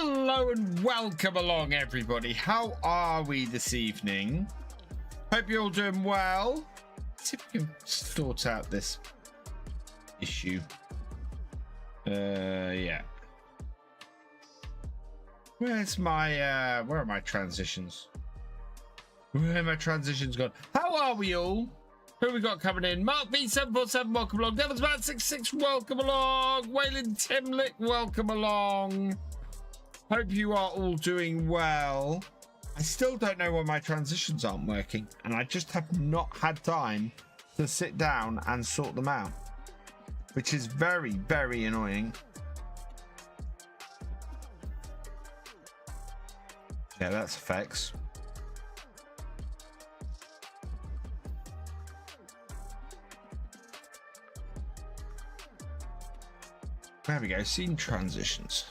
Hello and welcome along, everybody. How are we this evening? Hope you're all doing well. Let's see if we can sort out this issue. Yeah. Where's my where are my transitions? Where are my transitions gone? How are we all? Who we got coming in? Mark V747, welcome along. Devilsman66, welcome along. Waylon Timlick, welcome along. Hope you are all doing well. I still don't know why my transitions aren't working, and I just have not had time to sit down and sort them out, which is very, very annoying. Yeah, that's effects. There we go, scene transitions.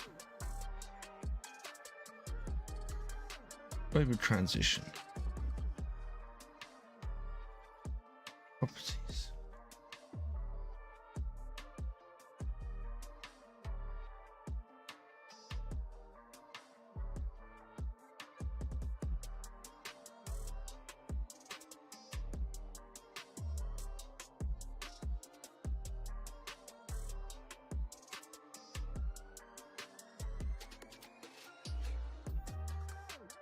Wave of transition. Properties.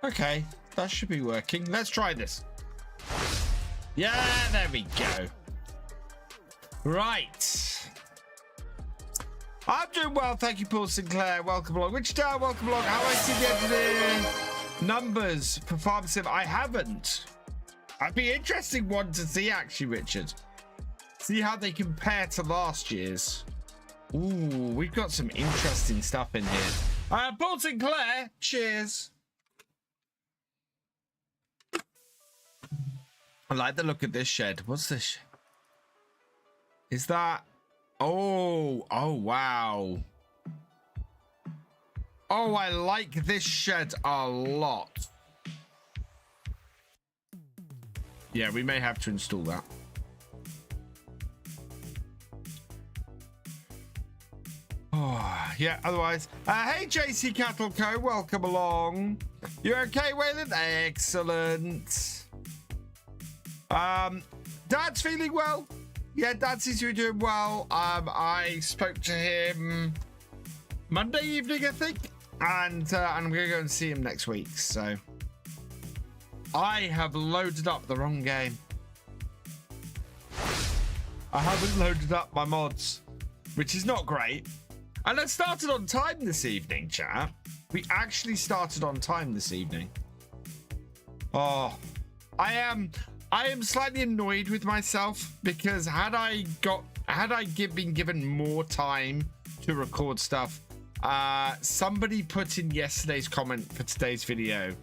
Okay, that should be working. Let's try this. Yeah, there we go. Right. I'm doing well, thank you, Paul Sinclair. Welcome along. Wichita, welcome along. How I see the engineer numbers for Farm Sim? I haven't. That'd be an interesting one to see, actually, Richard. See how they compare to last year's. Ooh, we've got some interesting stuff in here. Paul Sinclair, cheers. I like the look of this shed. What's this? Is that? Oh, wow. Oh, I like this shed a lot. Yeah, we may have to install that. Oh, yeah, otherwise. Hey, JC Cattle Co. Welcome along. You okay, Waylon? Excellent. Dad's feeling well. Yeah, Dad seems to be doing well. I spoke to him Monday evening, I think, and I'm gonna go and see him next week. So I have loaded up the wrong game. I haven't loaded up my mods, which is not great. And I started on time this evening, chat. We actually started on time this evening. Oh, I am slightly annoyed with myself because had I been given more time to record stuff, somebody put in yesterday's comment for today's video.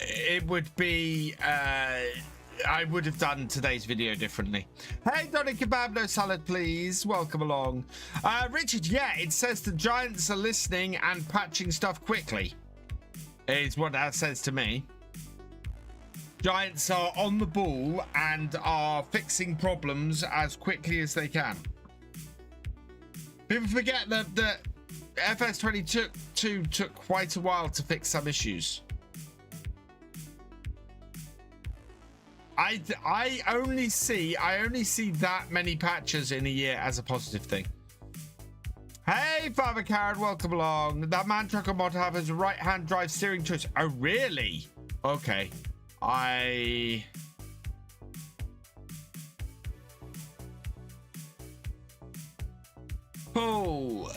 It would be I would have done today's video differently. Hey, Donny Kebab, no salad, please. Welcome along. Richard, yeah, it says the Giants are listening and patching stuff quickly. Is what that says to me. Giants are on the ball and are fixing problems as quickly as they can. People forget that the FS25 took quite a while to fix some issues. I only see that many patches in a year as a positive thing. Hey, Father Karen, welcome along. That man trucker mod have his right-hand drive steering choice. Oh, really? Okay. Paul,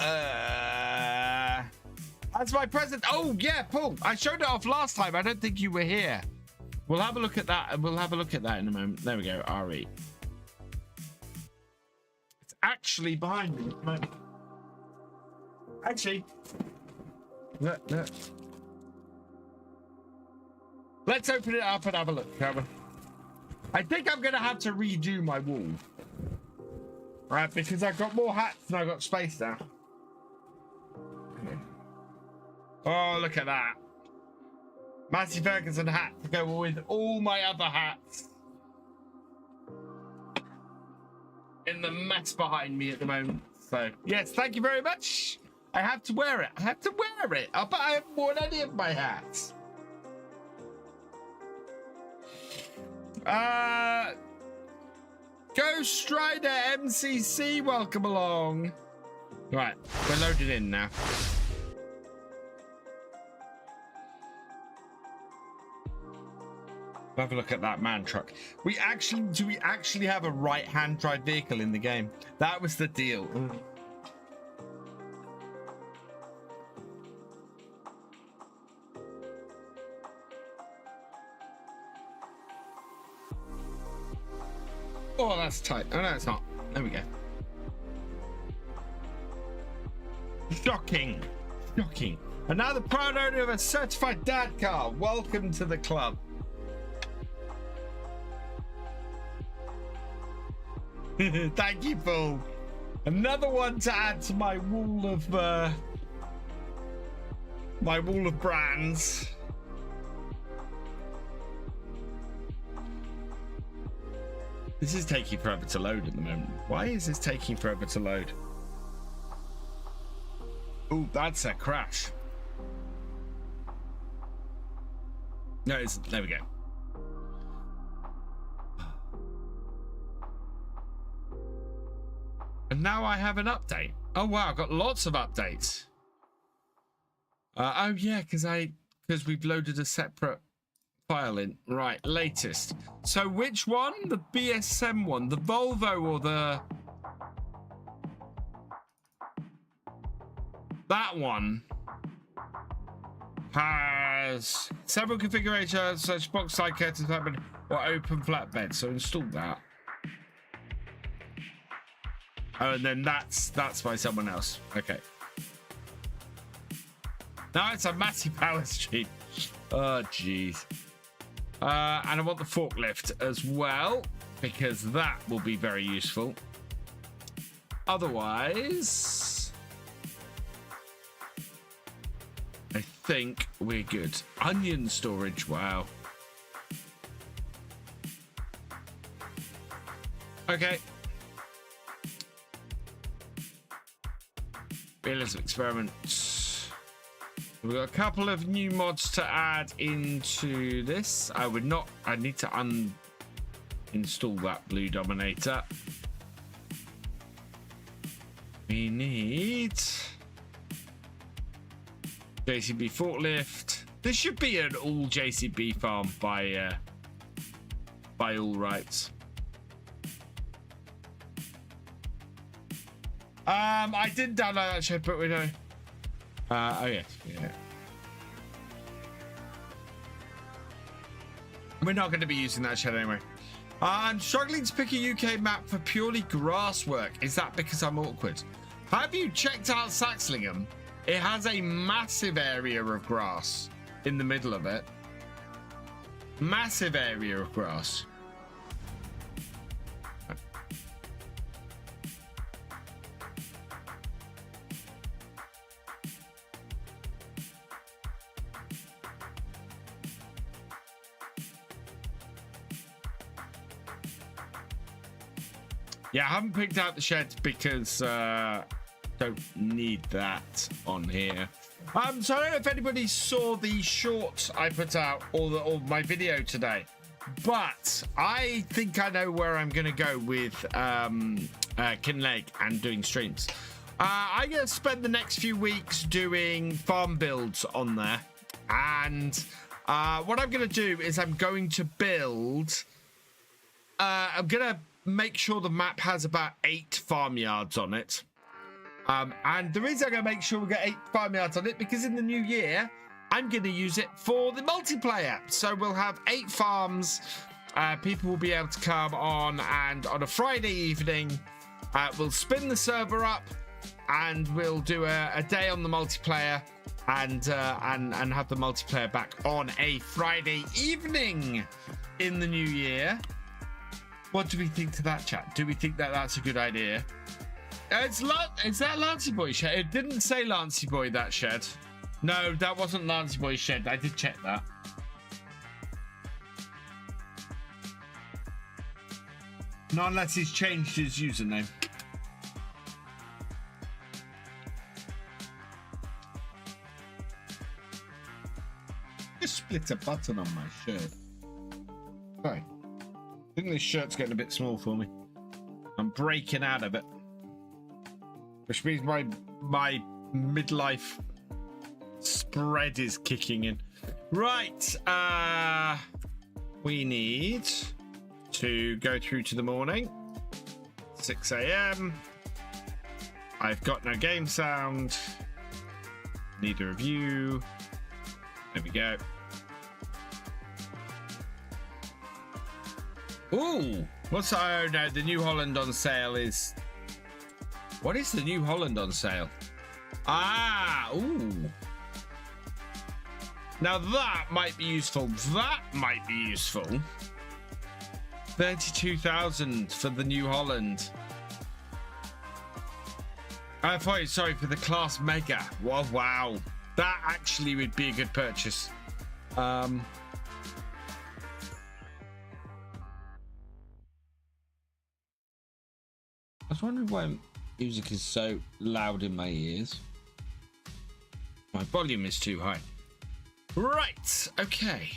that's my present. Oh, yeah, Paul. I showed it off last time. I don't think you were here. We'll have a look at that, and we'll have a look at that in a moment. There we go, RE. It's actually behind me at the moment. Actually, look. Let's open it up and have a look, shall we? I think I'm going to have to redo my wall. Right, because I've got more hats than I've got space now. Oh, look at that. Massey Ferguson hat to go with all my other hats. in the mess behind me at the moment. So, yes, thank you very much. I have to wear it. I have to wear it. But I haven't worn any of my hats. Ghost Strider MCC, welcome along. Right, we're loaded in now. Have a look at that man truck. Do we actually have a right-hand drive vehicle in the game? That was the deal. Oh, that's tight. Oh, no, it's not. There we go. Shocking. Shocking. And now the proud owner of a certified dad car. Welcome to the club. Thank you, Paul. Another one to add to my wall of brands. This is taking forever to load at the moment. Why is this taking forever to load? Oh, that's a crash. No, it's, there we go. And now I have an update. Oh wow, I've got lots of updates. Oh yeah, because we've loaded a separate file in. Right, latest. So which one? The BSM one, the Volvo, or the... That one has several configurations such box side curtains or open flatbed. So install that. Oh, and then that's by someone else. Okay. Now it's a massive power stream. Oh, jeez. And I want the forklift as well, because that will be very useful. Otherwise, I think we're good. Onion storage. Wow. Okay. Realism experiments. We've got a couple of new mods to add into this. I need to uninstall that blue dominator. We need JCB forklift. This should be an all JCB farm by all rights. I didn't download that shit, but we know. Oh yes, yeah. We're not going to be using that shed anyway. I'm struggling to pick a UK map for purely grass work. Is that because I'm awkward? Have you checked out Saxlingham? It has a massive area of grass in the middle of it. Massive area of grass. Yeah, I haven't picked out the shed because don't need that on here. So I don't know if anybody saw the short I put out or my video today, but I think I know where I'm going to go with Kinleg and doing streams. I'm going to spend the next few weeks doing farm builds on there, and what I'm going to do is I'm going to build. I'm going to make sure the map has about 8 farmyards on it. And the reason I'm going to make sure we get 8 farmyards on it, because in the new year, I'm going to use it for the multiplayer. So we'll have 8 farms. People will be able to come on, and on a Friday evening, we'll spin the server up, and we'll do a day on the multiplayer, and have the multiplayer back on a Friday evening in the new year. What do we think to that, chat? Do we think that that's a good idea? Is that Lancey Boy shed? It didn't say Lancey Boy, that shed. No, that wasn't Lancey Boy's shed. I did check that. Not unless he's changed his username. Just split a button on my shirt. Sorry. I think this shirt's getting a bit small for me. I'm breaking out of it. Which means my midlife spread is kicking in. Right. We need to go through to the morning. 6 a.m. I've got no game sound. Need a review. There we go. Ooh, what's oh no, the New Holland on sale is. What is the New Holland on sale? Ah, ooh. Now that might be useful. That might be useful. 32,000 for the New Holland. Sorry, for the Class Mega. Wow, wow. That actually would be a good purchase. I was wondering why music is so loud in my ears. My volume is too high. Right, okay.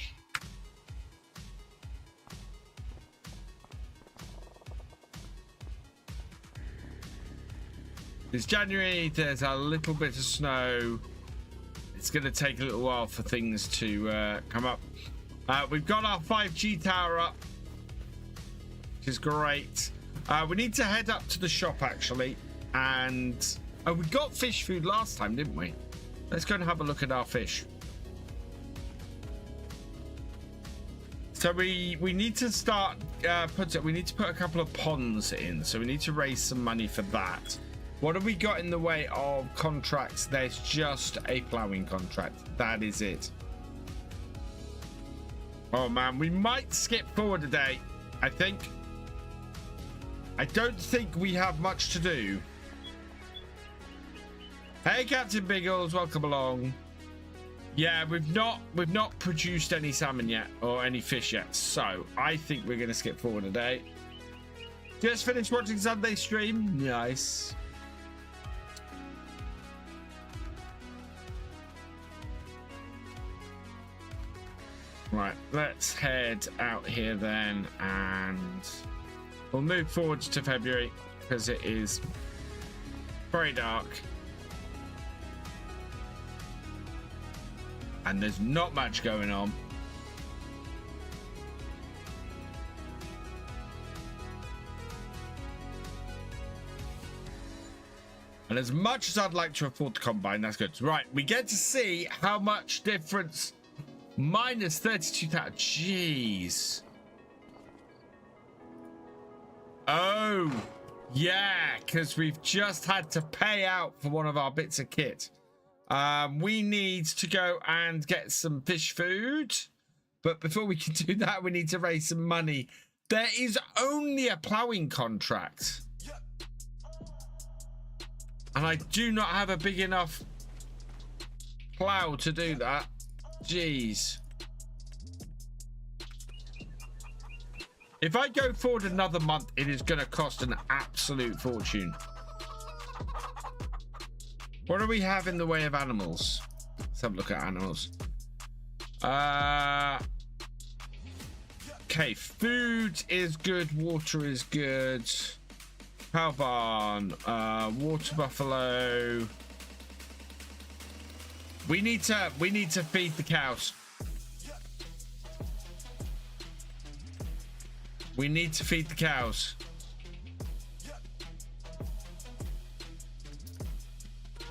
It's January, there's a little bit of snow. It's going to take a little while for things to come up. We've got our 5G tower up, which is great. We need to head up to the shop, actually. And we got fish food last time, didn't we? Let's go and have a look at our fish. So we need to start, we need to put a couple of ponds in. So we need to raise some money for that. What have we got in the way of contracts? There's just a ploughing contract. That is it. Oh man, we might skip forward a day, I think. I don't think we have much to do. Hey Captain Biggles, welcome along. Yeah, we've not produced any salmon yet or any fish yet, so I think we're gonna skip forward a day. Just finished watching Sunday stream. Nice. Right, let's head out here then, and we'll move forward to February because it is very dark and there's not much going on. And as much as I'd like to afford the combine, that's good. Right, we get to see how much difference. Minus 32,000. Jeez. Oh, yeah, because we've just had to pay out for one of our bits of kit. We need to go and get some fish food. But before we can do that, we need to raise some money. There is only a ploughing contract. And I do not have a big enough plough to do that. Jeez. If I go forward another month, it is going to cost an absolute fortune. What do we have in the way of animals? Let's have a look at animals. Okay, food is good. Water is good. Cow barn. Water buffalo. We need to feed the cows. We need to feed the cows.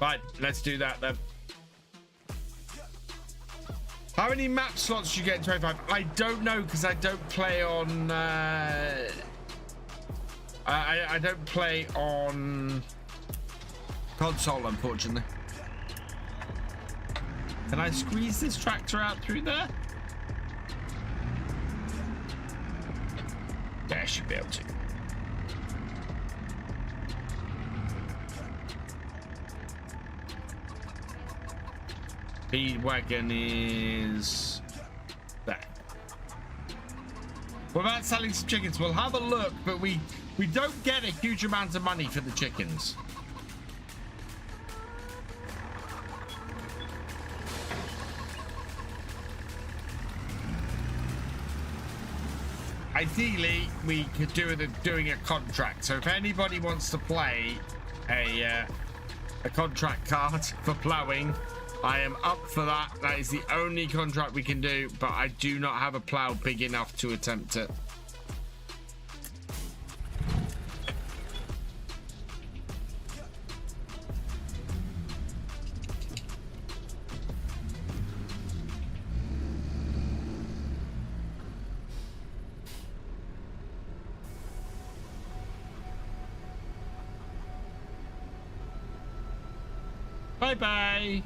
Right, let's do that then. How many map slots do you get in 25? I don't know because I don't play on I don't play on console, unfortunately. Can I squeeze this tractor out through there? Yeah, I should be able to. Feed wagon is there. What about selling some chickens? We'll have a look, but we don't get a huge amount of money for the chickens. Ideally, we could do it doing a contract. So if anybody wants to play a contract card for ploughing, I am up for that. That is the only contract we can do, but I do not have a plough big enough to attempt it. Bye-bye.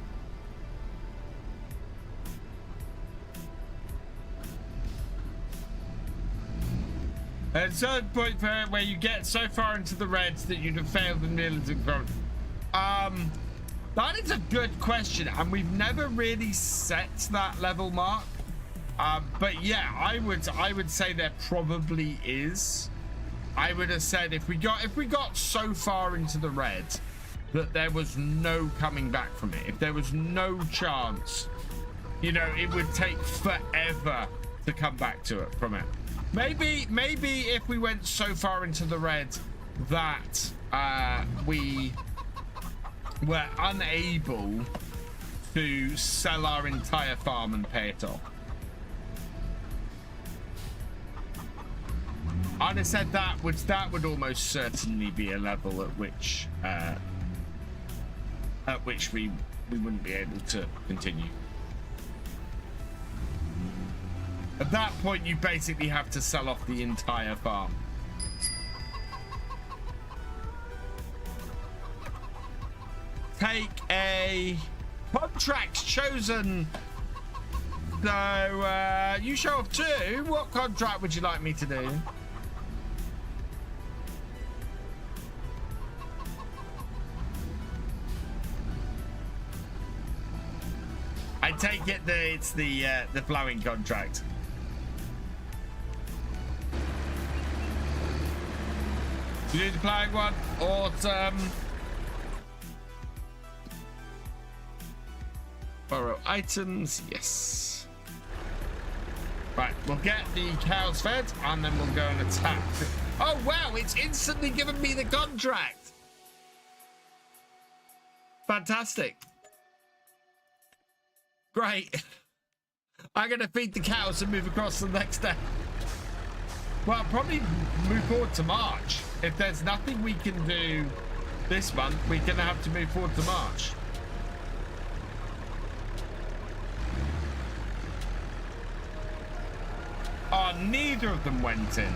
At a certain point where you get so far into the reds that you'd have failed in realism. That is a good question, and we've never really set that level mark. But yeah, I would say there probably is. I would have said if we got so far into the red that there was no coming back from it, if there was no chance, you know, it would take forever to come back to it from it. Maybe if we went so far into the red that we were unable to sell our entire farm and pay it off. I'd have said that would almost certainly be a level at which we wouldn't be able to continue. At that point, you basically have to sell off the entire farm. Take a contract chosen. So you show off 2. What contract would you like me to do? I take it that it's the ploughing contract. You do the ploughing one? Awesome. Borrow items, yes. Right, we'll get the cows fed and then we'll go and attack. Oh wow, it's instantly given me the contract. Fantastic. Great. I'm gonna feed the cows and move across to the next day. Well, I'll probably move forward to March. If there's nothing we can do this month, we're gonna have to move forward to March. Oh, neither of them went in.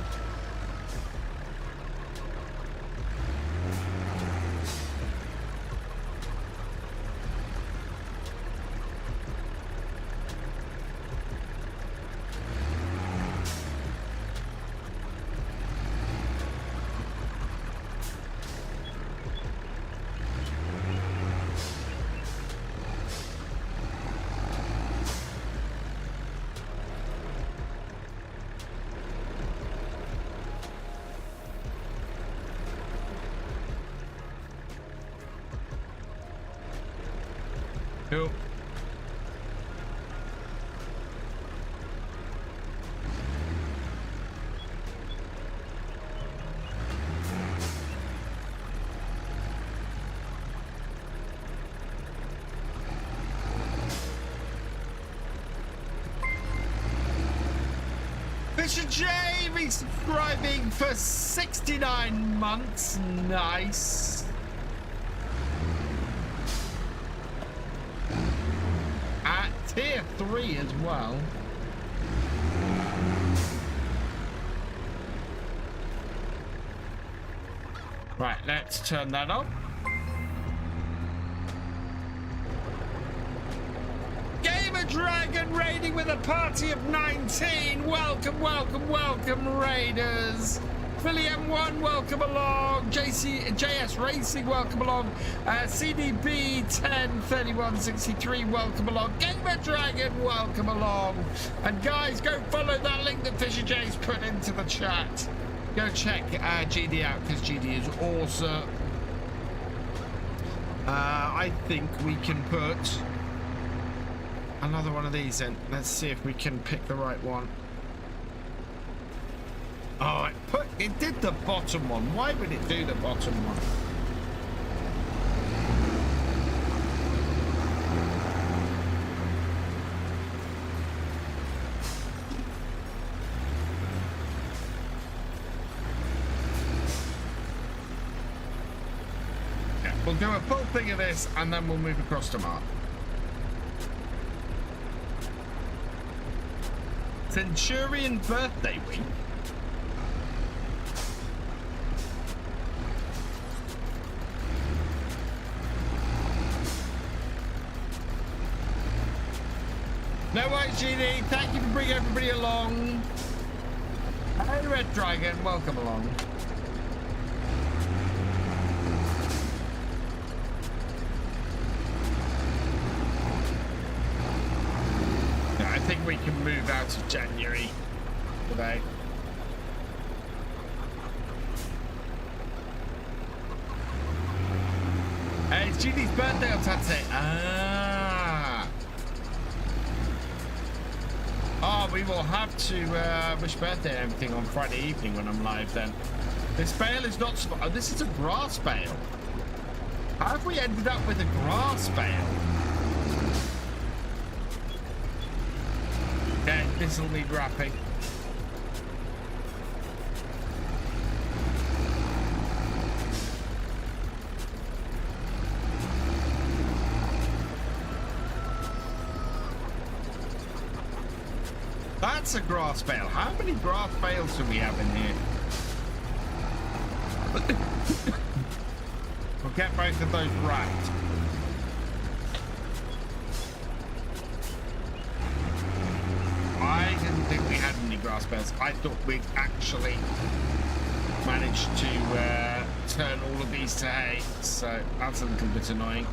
Cool. Thefisherj resubscribing for 69 months. Nice. Tier 3 as well. Right, let's turn that on. Gamer Dragon raiding with a party of 19. Welcome, welcome, welcome, raiders. Philly M1, welcome along. JS Racing, welcome along. CDB 103163, welcome along. Gamer Dragon, welcome along. And guys, go follow that link that Thefisherj's put into the chat. Go check GD out because GD is awesome. I think we can put another one of these in. Let's see if we can pick the right one. Oh, it did the bottom one. Why would it do the bottom one? Yeah, we'll do a full thing of this and then we'll move across to Mark. Centurion birthday week. No worries, GD. Thank you for bringing everybody along. Hey, Red Dragon, welcome along. Yeah, I think we can move out of January today. Hey, it's GD's birthday on Saturday. Oh, we will have to wish birthday and everything on Friday evening when I'm live then. This bale is not... Oh, this is a grass bale. How have we ended up with a grass bale? Okay, this will need wrapping. That's a grass bale. How many grass bales do we have in here? We'll get both of those wrapped. I didn't think we had any grass bales. I thought we'd actually managed to turn all of these to hay, so that's a little bit annoying.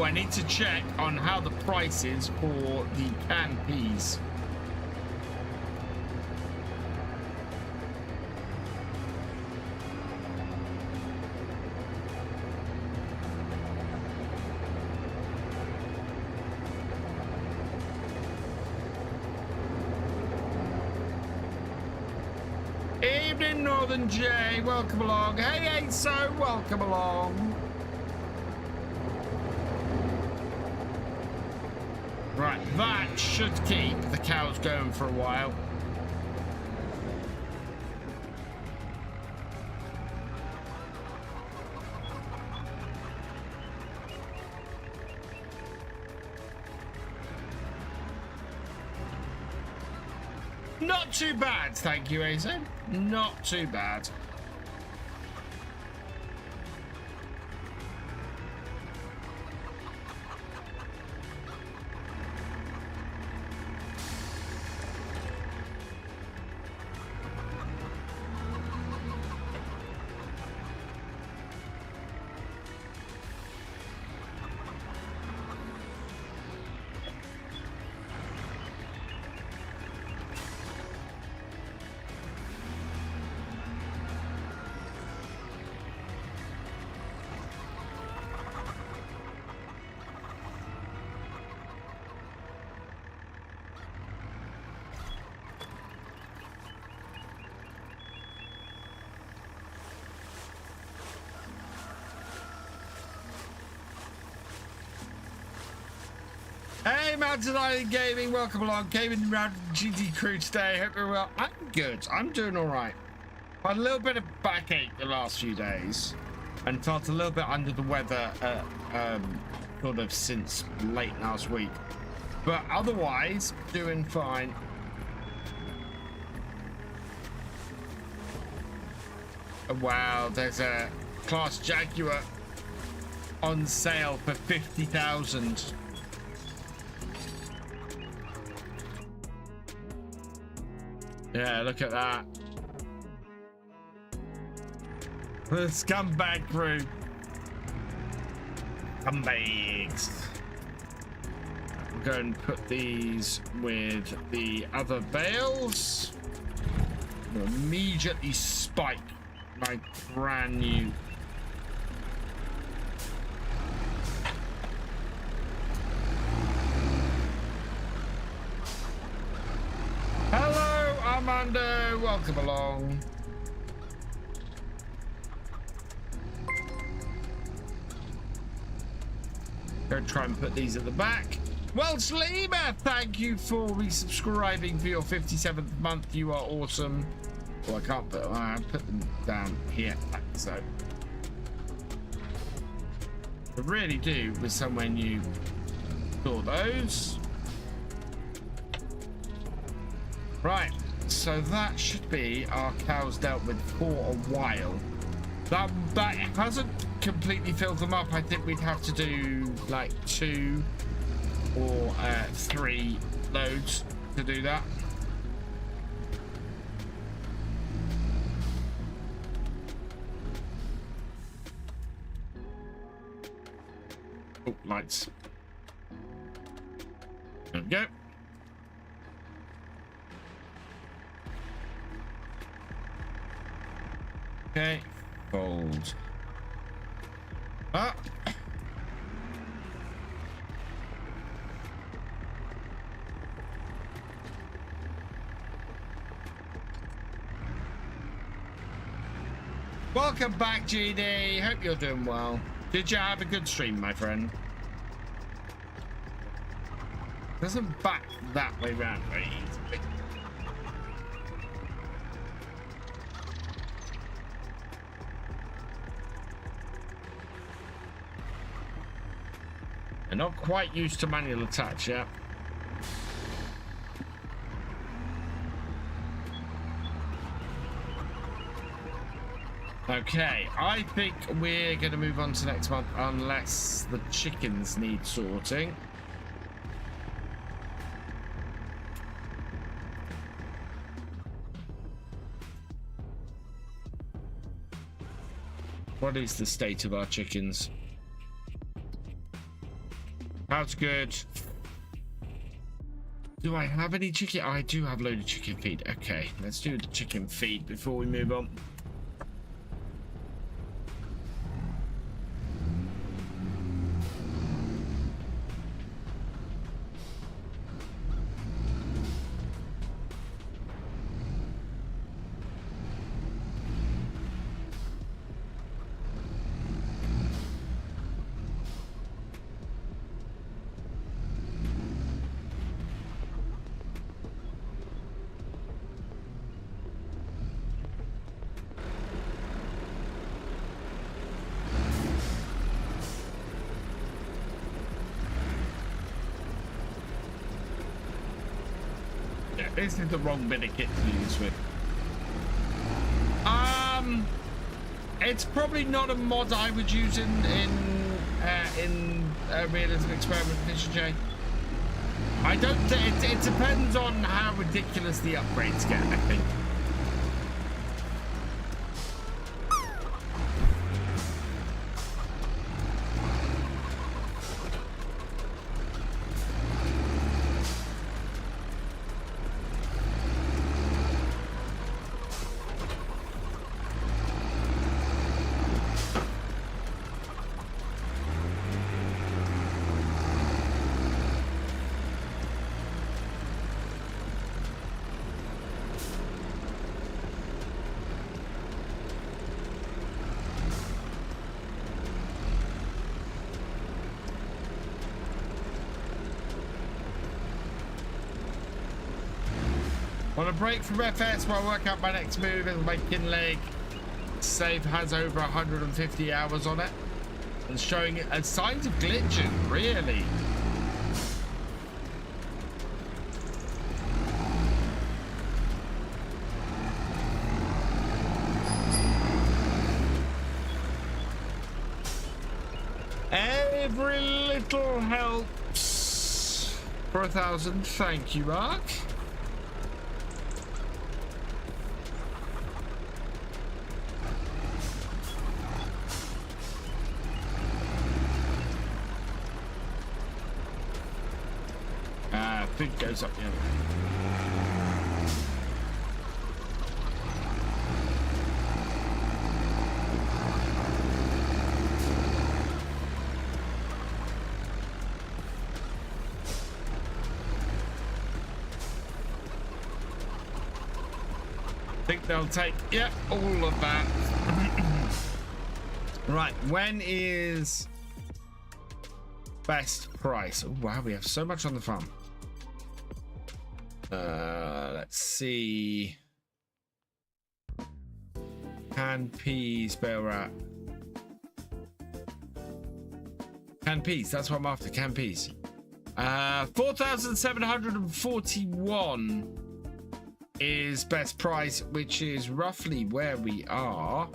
I need to check on how the price is for the canned peas. Evening, Northern J. Welcome along. Hey, so welcome along. Right, that should keep the cows going for a while. Not too bad, thank you, Azen. Not too bad. Madgin Gaming, welcome along. Gaming around GT crew today. Hope you're well. I'm good. I'm doing all right. Had a little bit of backache the last few days, and felt a little bit under the weather, sort of since late last week. But otherwise, doing fine. Wow, there's a Class Jaguar on sale for 50,000. Yeah, look at that. The scumbag crew. Scumbags. We'll go and put these with the other bales. We'll immediately spike my brand new. Hello, Armando. Welcome along. Go try and put these at the back. Well, Sleemer, thank you for resubscribing for your 57th month. You are awesome. Well, I can't put them down here, like so. I really do with somewhere new. Store those. Right, so that should be our cows dealt with for a while. That hasn't completely filled them up. I think we'd have to do like 2 or 3 loads to do that. Oh, lights. There we go. Okay, fold. Ah. Welcome back, GD. Hope you're doing well. Did you have a good stream, my friend? Doesn't back that way round very easily. They're not quite used to manual attach yet. Okay, I think we're going to move on to next month unless the chickens need sorting. What is the state of our chickens? That's good. Do I have any chicken? I do have a load of chicken feed. Okay, let's do the chicken feed before we move on. This is the wrong bit of kit to use with. It's probably not a mod I would use in Realism Experiment Thefisherj. I don't think it depends on how ridiculous the upgrades get, I think. On a break from FS while I work out my next move in my kin leg. Save has over 150 hours on it. And showing signs of glitching, really. Every little helps. For 1,000, thank you, Mark. I think it goes up the other way. I think they'll take, yeah, all of that. Right, when is best price? Oh, wow, we have so much on the farm. Let's see. Canned peas, bale wrap. Canned peas, that's what I'm after, canned peas. 4,741 is best price, which is roughly where we are.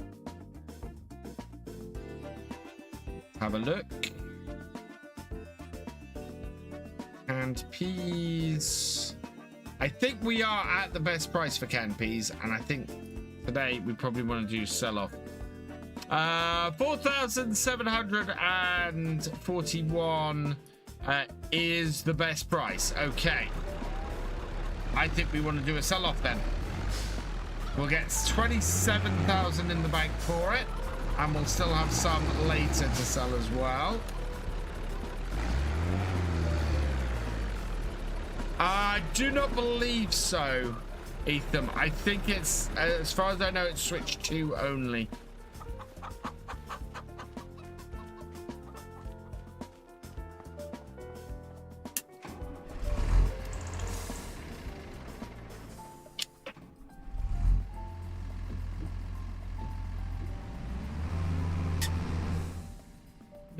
Have a look. Canned peas. I think we are at the best price for canned peas, and I think today we probably want to do sell off. 4,741 is the best price. Okay. I think we want to do a sell off then. We'll get 27,000 in the bank for it, and we'll still have some later to sell as well. I do not believe so, Ethan. I think it's, as far as I know, it's Switch 2 only.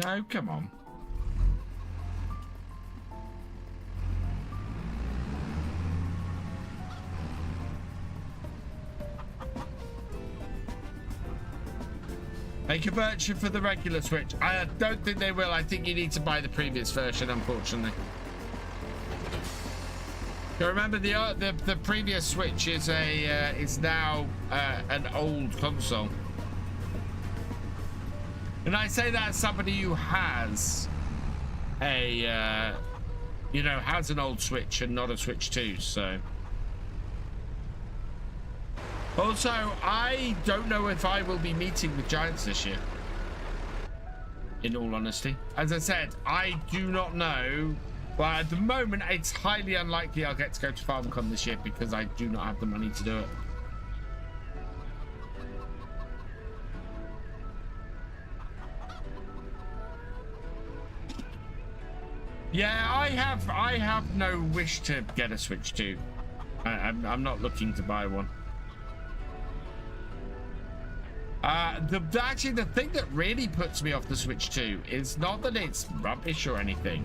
No, come on. Make a version for the regular Switch. I don't think they will. I think you need to buy the previous version, unfortunately. You remember the previous Switch is a is now an old console. And I say that as somebody who has a you know, has an old Switch and not a Switch 2, so. Also, I don't know if I will be meeting with Giants this year, in all honesty. As I said, I do not know. Well, at the moment, it's highly unlikely I'll get to go to FarmCon this year because I do not have the money to do it. Yeah, I have no wish to get a Switch 2. I'm not looking to buy one. Actually, the thing that really puts me off the Switch 2 is not that it's rubbish or anything.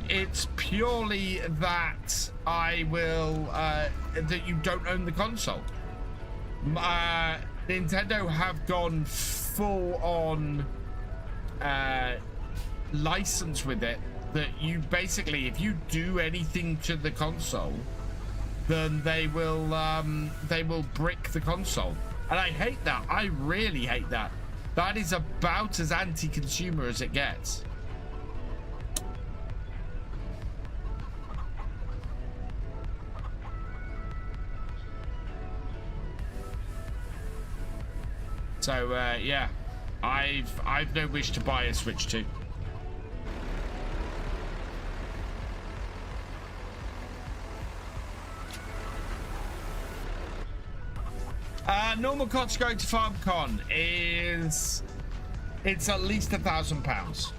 It's purely that I will that you don't own the console. Nintendo have gone full on license with it, that you basically, if you do anything to the console, then they will brick the console. And I hate that. I really hate that. That is about as anti-consumer as it gets. So yeah, I've no wish to buy a Switch 2. Normal cost going to FarmCon is, it's at least £1,000.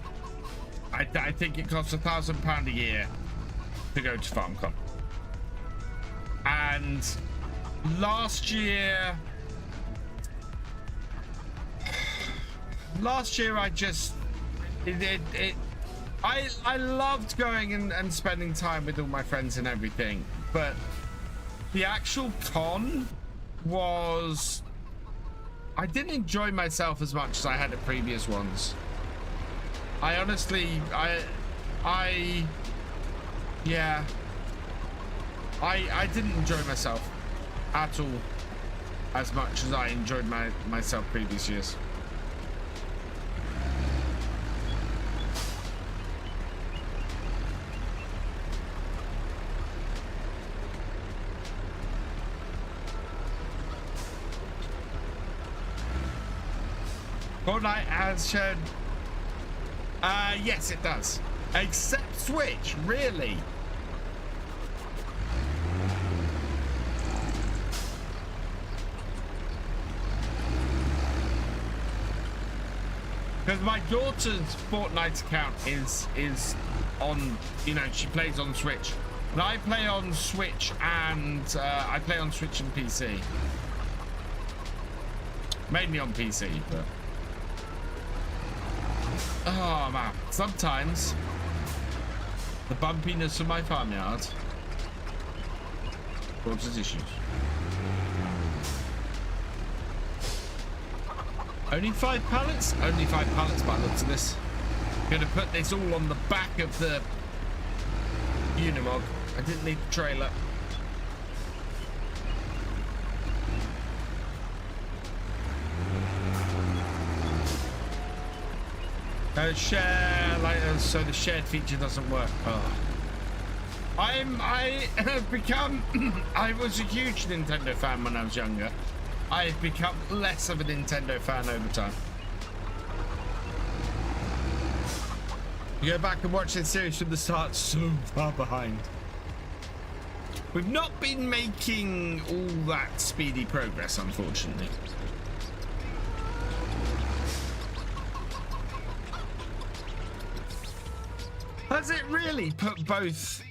I think it costs £1,000 a year to go to FarmCon. And last year I just I loved going and spending time with all my friends and everything, but the actual con was I didn't enjoy myself as much as I had at previous ones. I honestly I didn't enjoy myself at all as much as I enjoyed myself previous years. Fortnite has shown. Yes, it does. Except Switch, really. Because my daughter's Fortnite account is on, you know, she plays on Switch. And I play on Switch and I play on Switch and PC. Mainly on PC, but oh man, sometimes the bumpiness of my farmyard causes issues. Only 5 pallets? Only 5 pallets by the looks of this. Gonna put this all on the back of the Unimog. I didn't need the trailer. Share, like, so the shared feature doesn't work. Oh. I have become I was a huge Nintendo fan when I was younger. I've become less of a Nintendo fan over time. You go back and watch this series from the start, so far behind. We've not been making all that speedy progress, unfortunately. Has it really put both?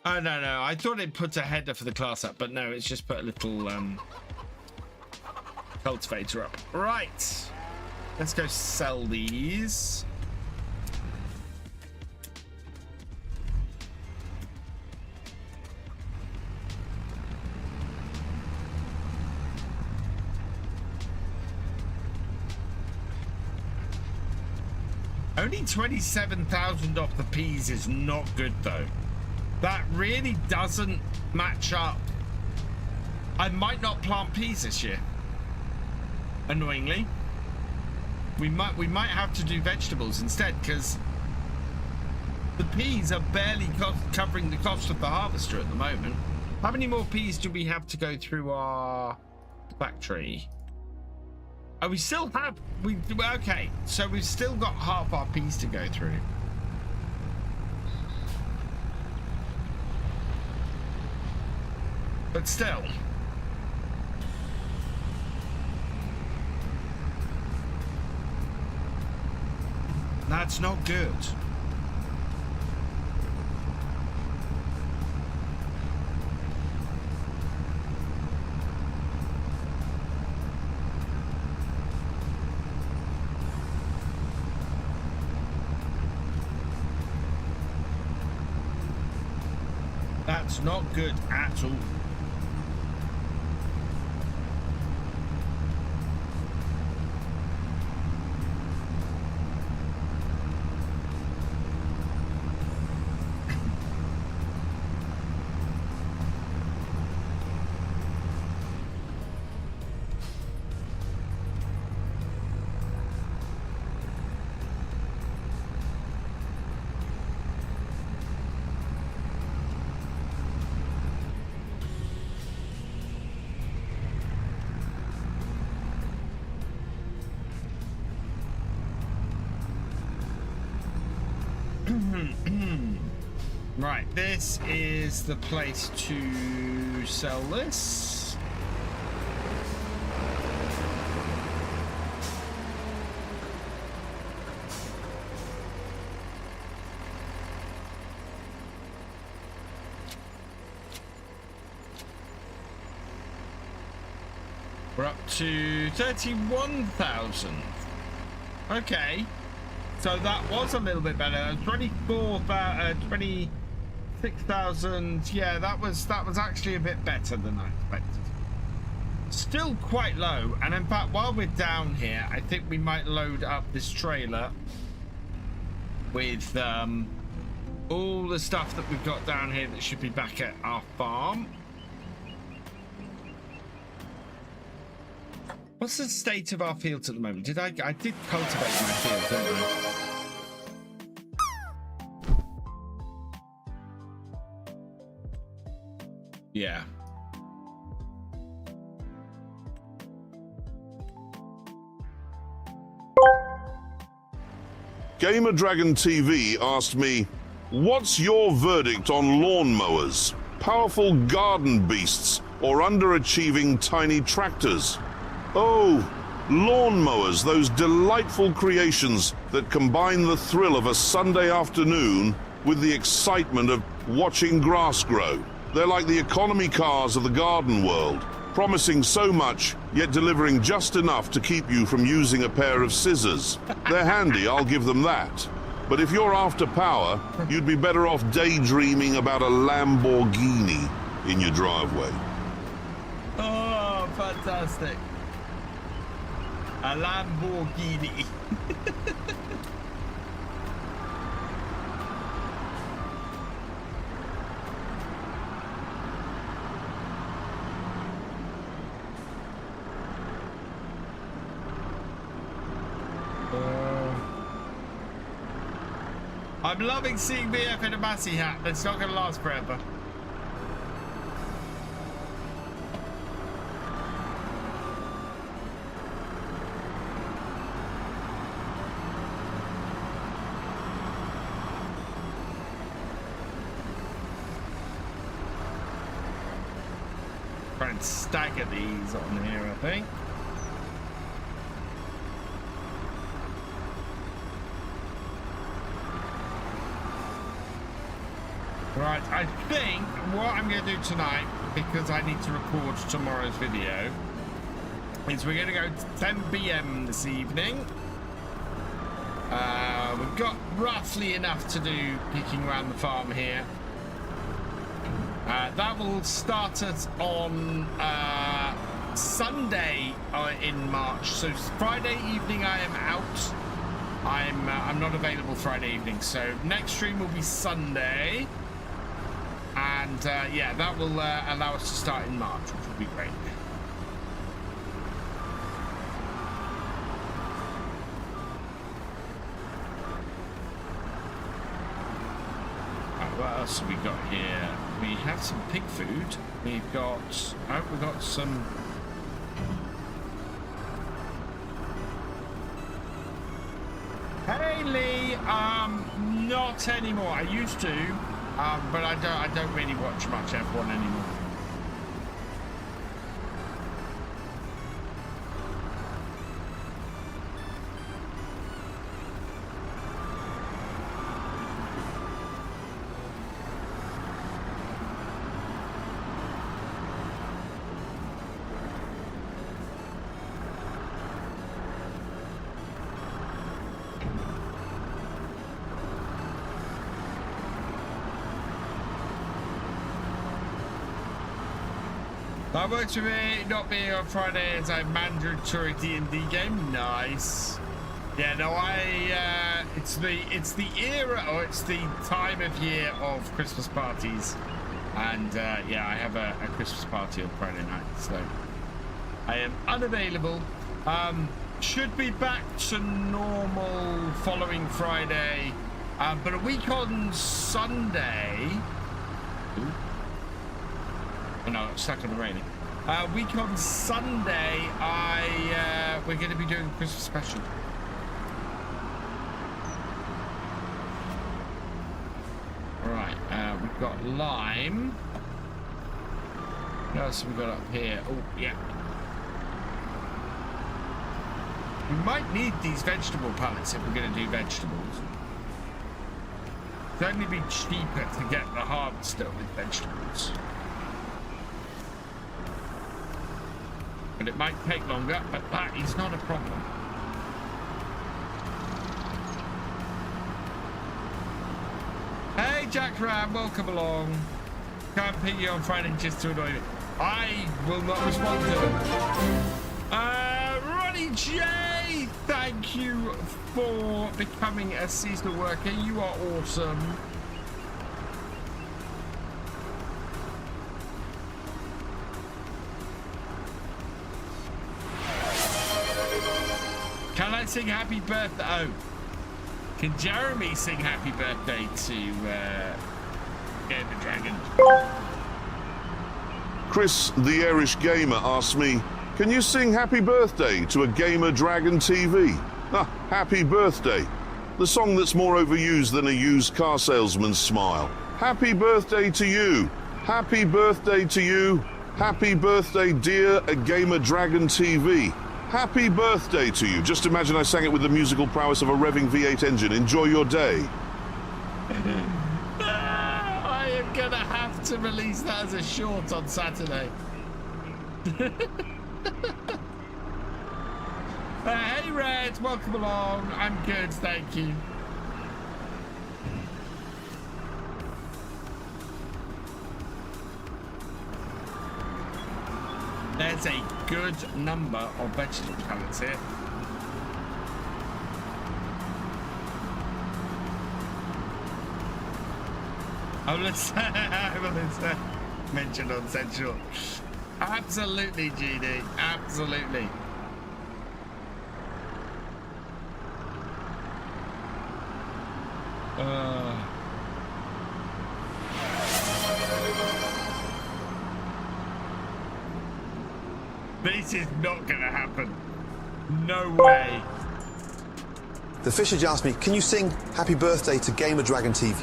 Oh, no. I thought it put a header for the class up, but no, it's just put a little cultivator up. Right. Let's go sell these. Only 27,000 off the peas is not good though. That really doesn't match up. I might not plant peas this year. Annoyingly. We might have to do vegetables instead, because the peas are barely covering the cost of the harvester at the moment. How many more peas do we have to go through our factory? Oh, we still have, okay, so we've still got half our peas to go through. But still. That's not good. That's not good at all. Right, this is the place to sell this. We're up to 31,000. Okay. So that was a little bit better. 26,000. Yeah, that was actually a bit better than I expected. Still quite low. And in fact, while we're down here, I think we might load up this trailer with all the stuff that we've got down here that should be back at our farm. What's the state of our fields at the moment? I did cultivate my field, didn't I? Yeah. Gamer Dragon TV asked me, what's your verdict on lawnmowers? Powerful garden beasts or underachieving tiny tractors? Oh, lawnmowers, those delightful creations that combine the thrill of a Sunday afternoon with the excitement of watching grass grow. They're like the economy cars of the garden world, promising so much, yet delivering just enough to keep you from using a pair of scissors. They're handy, I'll give them that. But if you're after power, you'd be better off daydreaming about a Lamborghini in your driveway. Oh, fantastic. A Lamborghini. I'm loving seeing BF in a Massey hat. It's not going to last forever. Try and stagger these on here, I think. Right, I think what I'm going to do tonight, because I need to record tomorrow's video, is we're going to go to 10 p.m. this evening. We've got roughly enough to do picking around the farm here. That will start us on Sunday in March. So Friday evening I am out. I'm not available Friday evening. So next stream will be Sunday. And yeah, that will allow us to start in March, which will be great. Right, what else have we got here? We have some pig food. We've got some. Hey Lee, not anymore. I used to. But I don't really watch much F1 anymore. That works for me, not being on Friday as I'm mandatory D&D game. Nice. Yeah, no, it's the era, or it's the time of year of Christmas parties. And yeah, I have a Christmas party on Friday night, so I am unavailable. Should be back to normal following Friday, but a week on Sunday. Ooh. Oh, no, it's stuck on the railing. Week on Sunday, we're going to be doing a Christmas special. All right, we've got lime. What else have we got up here? Oh, yeah. We might need these vegetable pallets if we're going to do vegetables. It'd only be cheaper to get the harvester with vegetables. But it might take longer, but that is not a problem. Hey, Jack Ram, welcome along. Can't ping you on Friday just to annoy me. I will not respond to it. Ronnie J, thank you for becoming a seasonal worker. You are awesome. Can I sing happy birthday? Oh. Can Jeremy sing happy birthday to Game the Dragon? Chris, the Irish gamer, asked me, can you sing happy birthday to a Gamer Dragon TV? Ah, happy birthday. The song that's more overused than a used car salesman's smile. Happy birthday to you. Happy birthday to you. Happy birthday, dear a Gamer Dragon TV. Happy birthday to you. Just imagine I sang it with the musical prowess of a revving V8 engine. Enjoy your day. I am gonna have to release that as a short on Saturday. Hey Red, welcome along. I'm good, thank you. There's a good number of vegetable pallets here. I will mention on Central. Absolutely, GD. Absolutely. This is not gonna happen. No way. Thefisherj asked me, can you sing Happy Birthday to Gamer Dragon TV?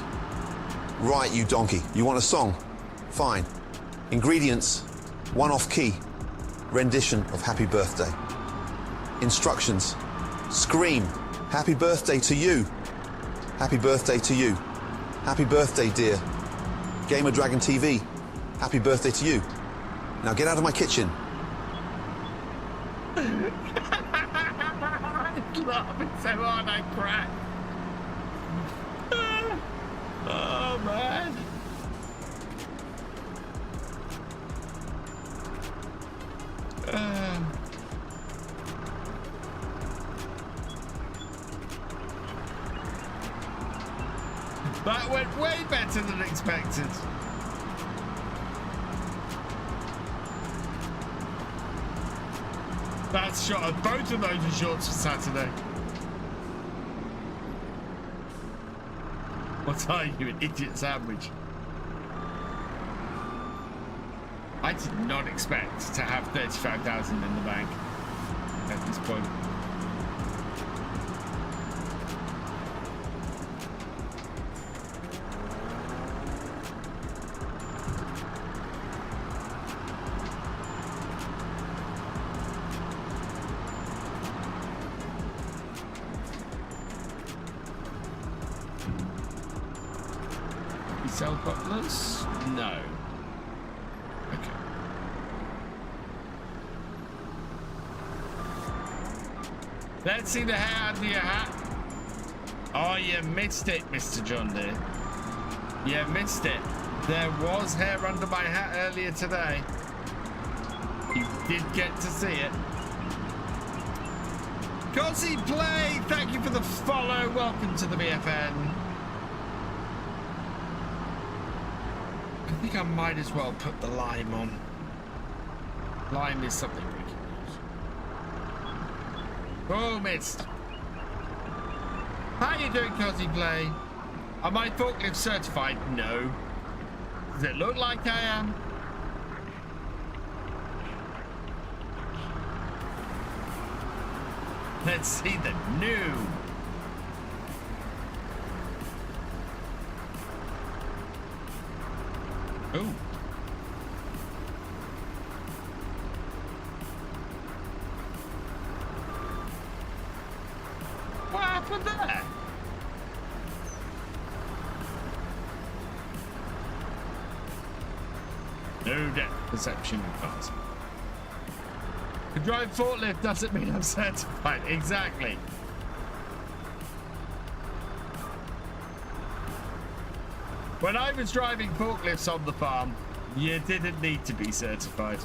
Right, you donkey. You want a song? Fine. Ingredients, one off key, rendition of Happy Birthday. Instructions, scream, Happy Birthday to you. Happy birthday to you. Happy birthday, dear. Gamer Dragon TV, happy birthday to you. Now get out of my kitchen. I'm laughing so hard I crack. Oh man. That went way better than expected. That's shot. Both of those are shorts for Saturday. What are you, an idiot sandwich? I did not expect to have 35,000 in the bank at this point. Sell butlers? No. Okay. Let's see the hair under your hat. Oh, you missed it, Mr. John Deere. You missed it. There was hair under my hat earlier today. You did get to see it. Cosy Play, thank you for the follow. Welcome to the BFN. I think I might as well put the lime on. Lime is something we can use. Oh, missed. How you doing, Cosy Play? Am I forklift certified? No. Does it look like I am? Let's see the new. Ooh. What happened there? No depth perception in cars. To drive forklift doesn't mean I'm certified. Exactly. When I was driving forklifts on the farm, you didn't need to be certified.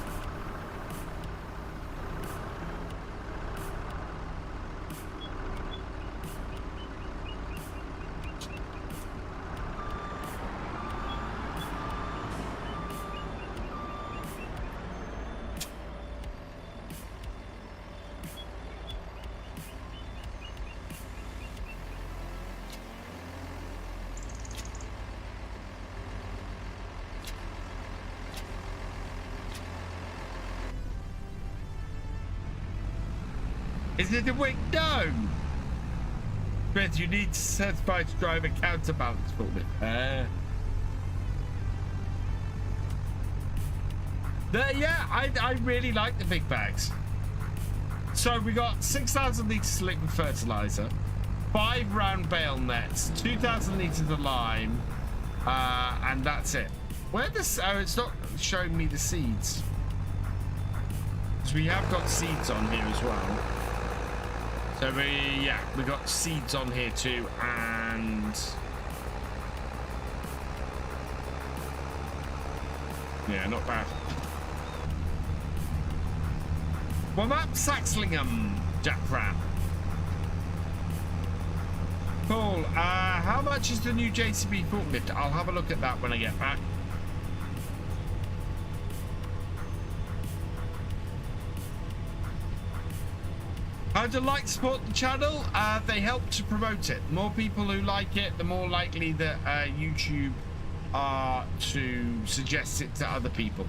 Is it a weak? No! But you need to certify to drive a counterbalance forklift. Yeah, I really like the big bags. So we got 6,000 litres of liquid fertilizer, 5 round bale nets, 2,000 litres of lime, and that's it. Where this? Oh, it's not showing me the seeds. So we have got seeds on here as well. So we got seeds on here too, and yeah, not bad. Well, that's Saxlingham, Jack Rat. Cool. How much is the new JCB forklift? I'll have a look at that when I get back. How do you support the channel? They help to promote it. More people who like it, the more likely that YouTube are to suggest it to other people.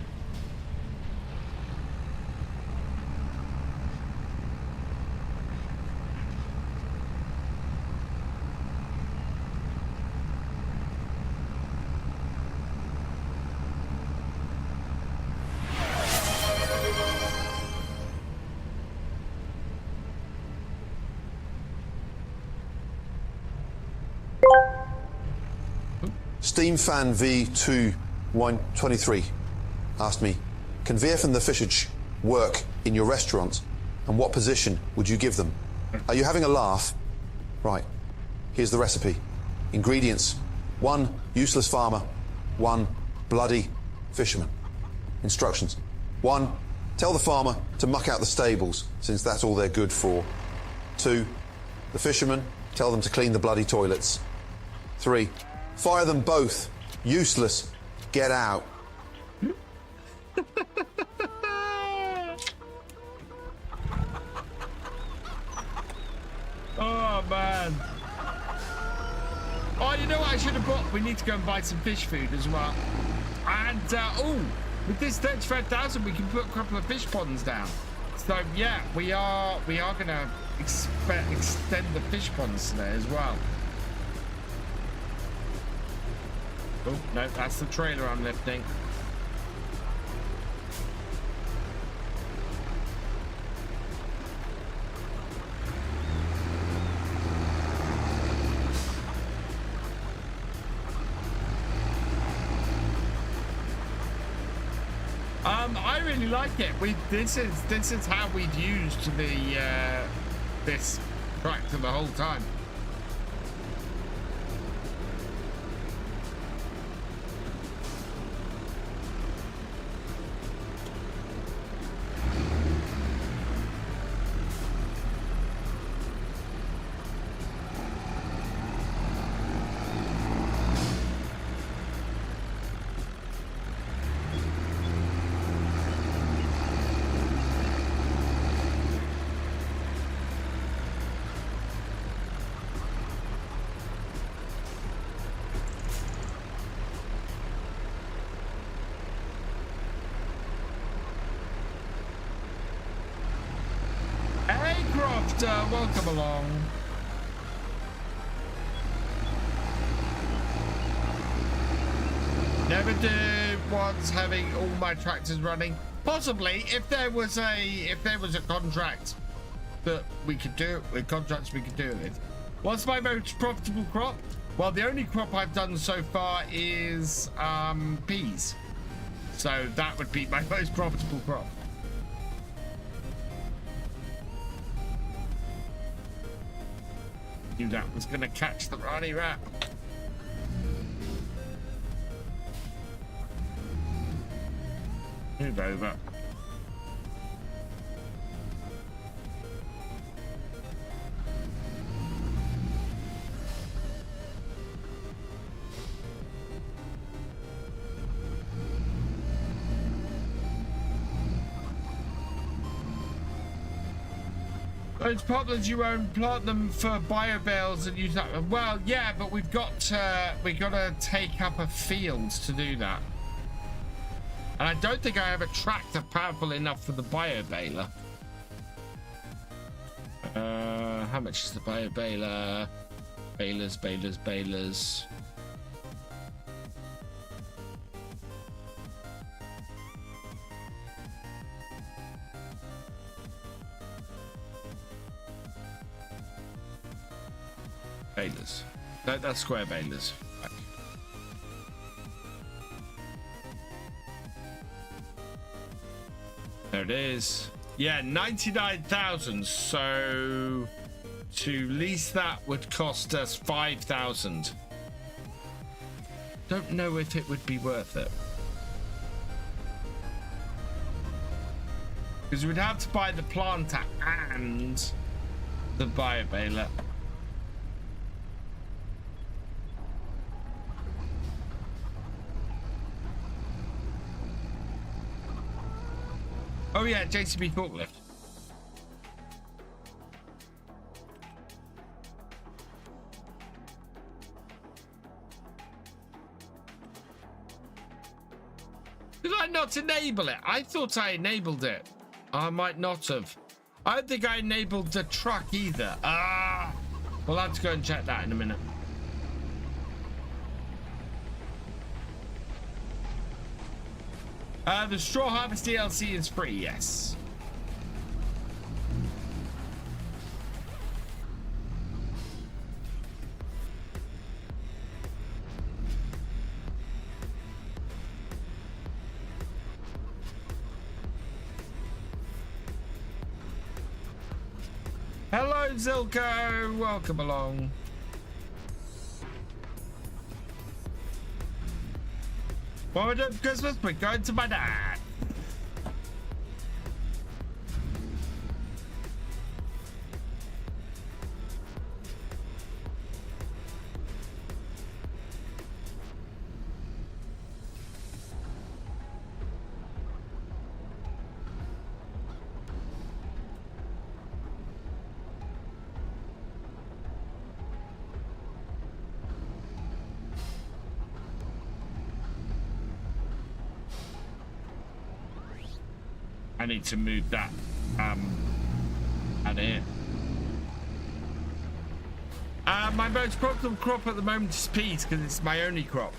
Steam Fan V2123 asked me, can VF and Thefisherj work in your restaurant, and what position would you give them? Are you having a laugh? Right, here's the recipe. Ingredients: 1 useless farmer, 1 bloody fisherman. Instructions: 1, tell the farmer to muck out the stables, since that's all they're good for. 2, the fisherman, tell them to clean the bloody toilets. 3, fire them both. Useless. Get out. Oh, man. Oh, you know what I should have bought? We need to go and buy some fish food as well. And, oh, with this 35,000, we can put a couple of fish ponds down. So, yeah, we are going to extend the fish ponds today as well. Oh, no, that's the trailer I'm lifting. I really like it. This is how we'd used this tractor the whole time. Welcome along. Never do once having all my tractors running. Possibly if there was a contract that we could do it with, contracts we could do it with. What's my most profitable crop? Well, the only crop I've done so far is peas. So that would be my most profitable crop. Knew that was gonna catch the Ronnie rat. Move over. Those poplars you own, plant them for bio bales and use that. Well, yeah, but we got to take up a field to do that. And I don't think I have a tractor powerful enough for the bio baler. How much is the bio baler? Balers. Balers. That's square balers. Right. There it is. Yeah, 99,000. So to lease that would cost us 5,000. Don't know if it would be worth it. Because we'd have to buy the planter and the bio baler. Oh yeah, JCB forklift. Did I not enable it? I thought I enabled it. I might not have. I don't think I enabled the truck either. Ah, we'll have to go and check that in a minute. The Straw Harvest DLC is free, yes. Hello, Zilko. Welcome along. What we're doing for Christmas, we're going to my dad. I need to move that out of here. My most profitable crop at the moment is peas because it's my only crop.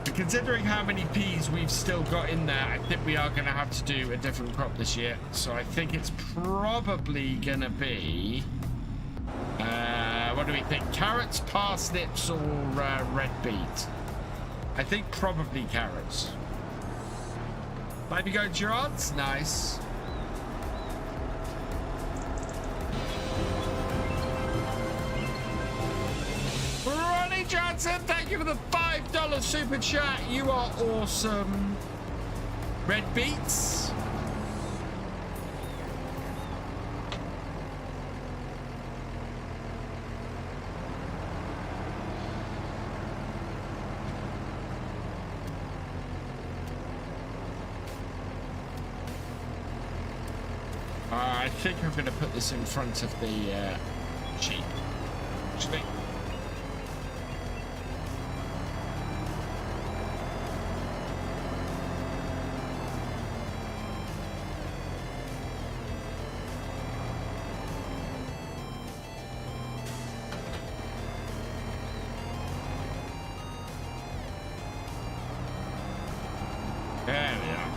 Considering how many peas we've still got in there, I think we are going to have to do a different crop this year. So I think it's probably going to be... what do we think? Carrots, parsnips, or red beet? I think probably carrots. Might be going to your odds? Nice. Ronnie Johansen, thank you for the $5 super chat. You are awesome. Red beets. I think I'm going to put this in front of the sheep. Actually. There we are.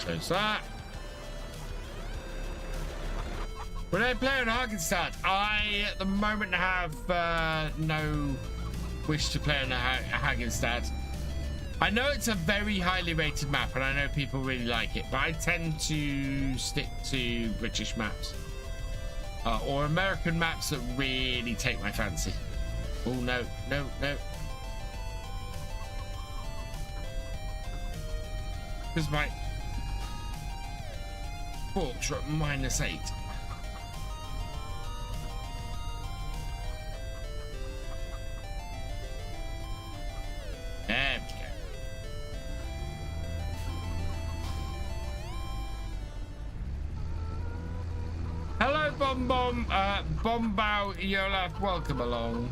There's that. When I play on Hagenstadt, I at the moment have no wish to play on Hagenstadt. I know it's a very highly rated map, and I know people really like it, but I tend to stick to British maps or American maps that really take my fancy. Oh no, no, no! Because my forks are at -8. There we go. Hello, Bombao Yolaf, welcome along.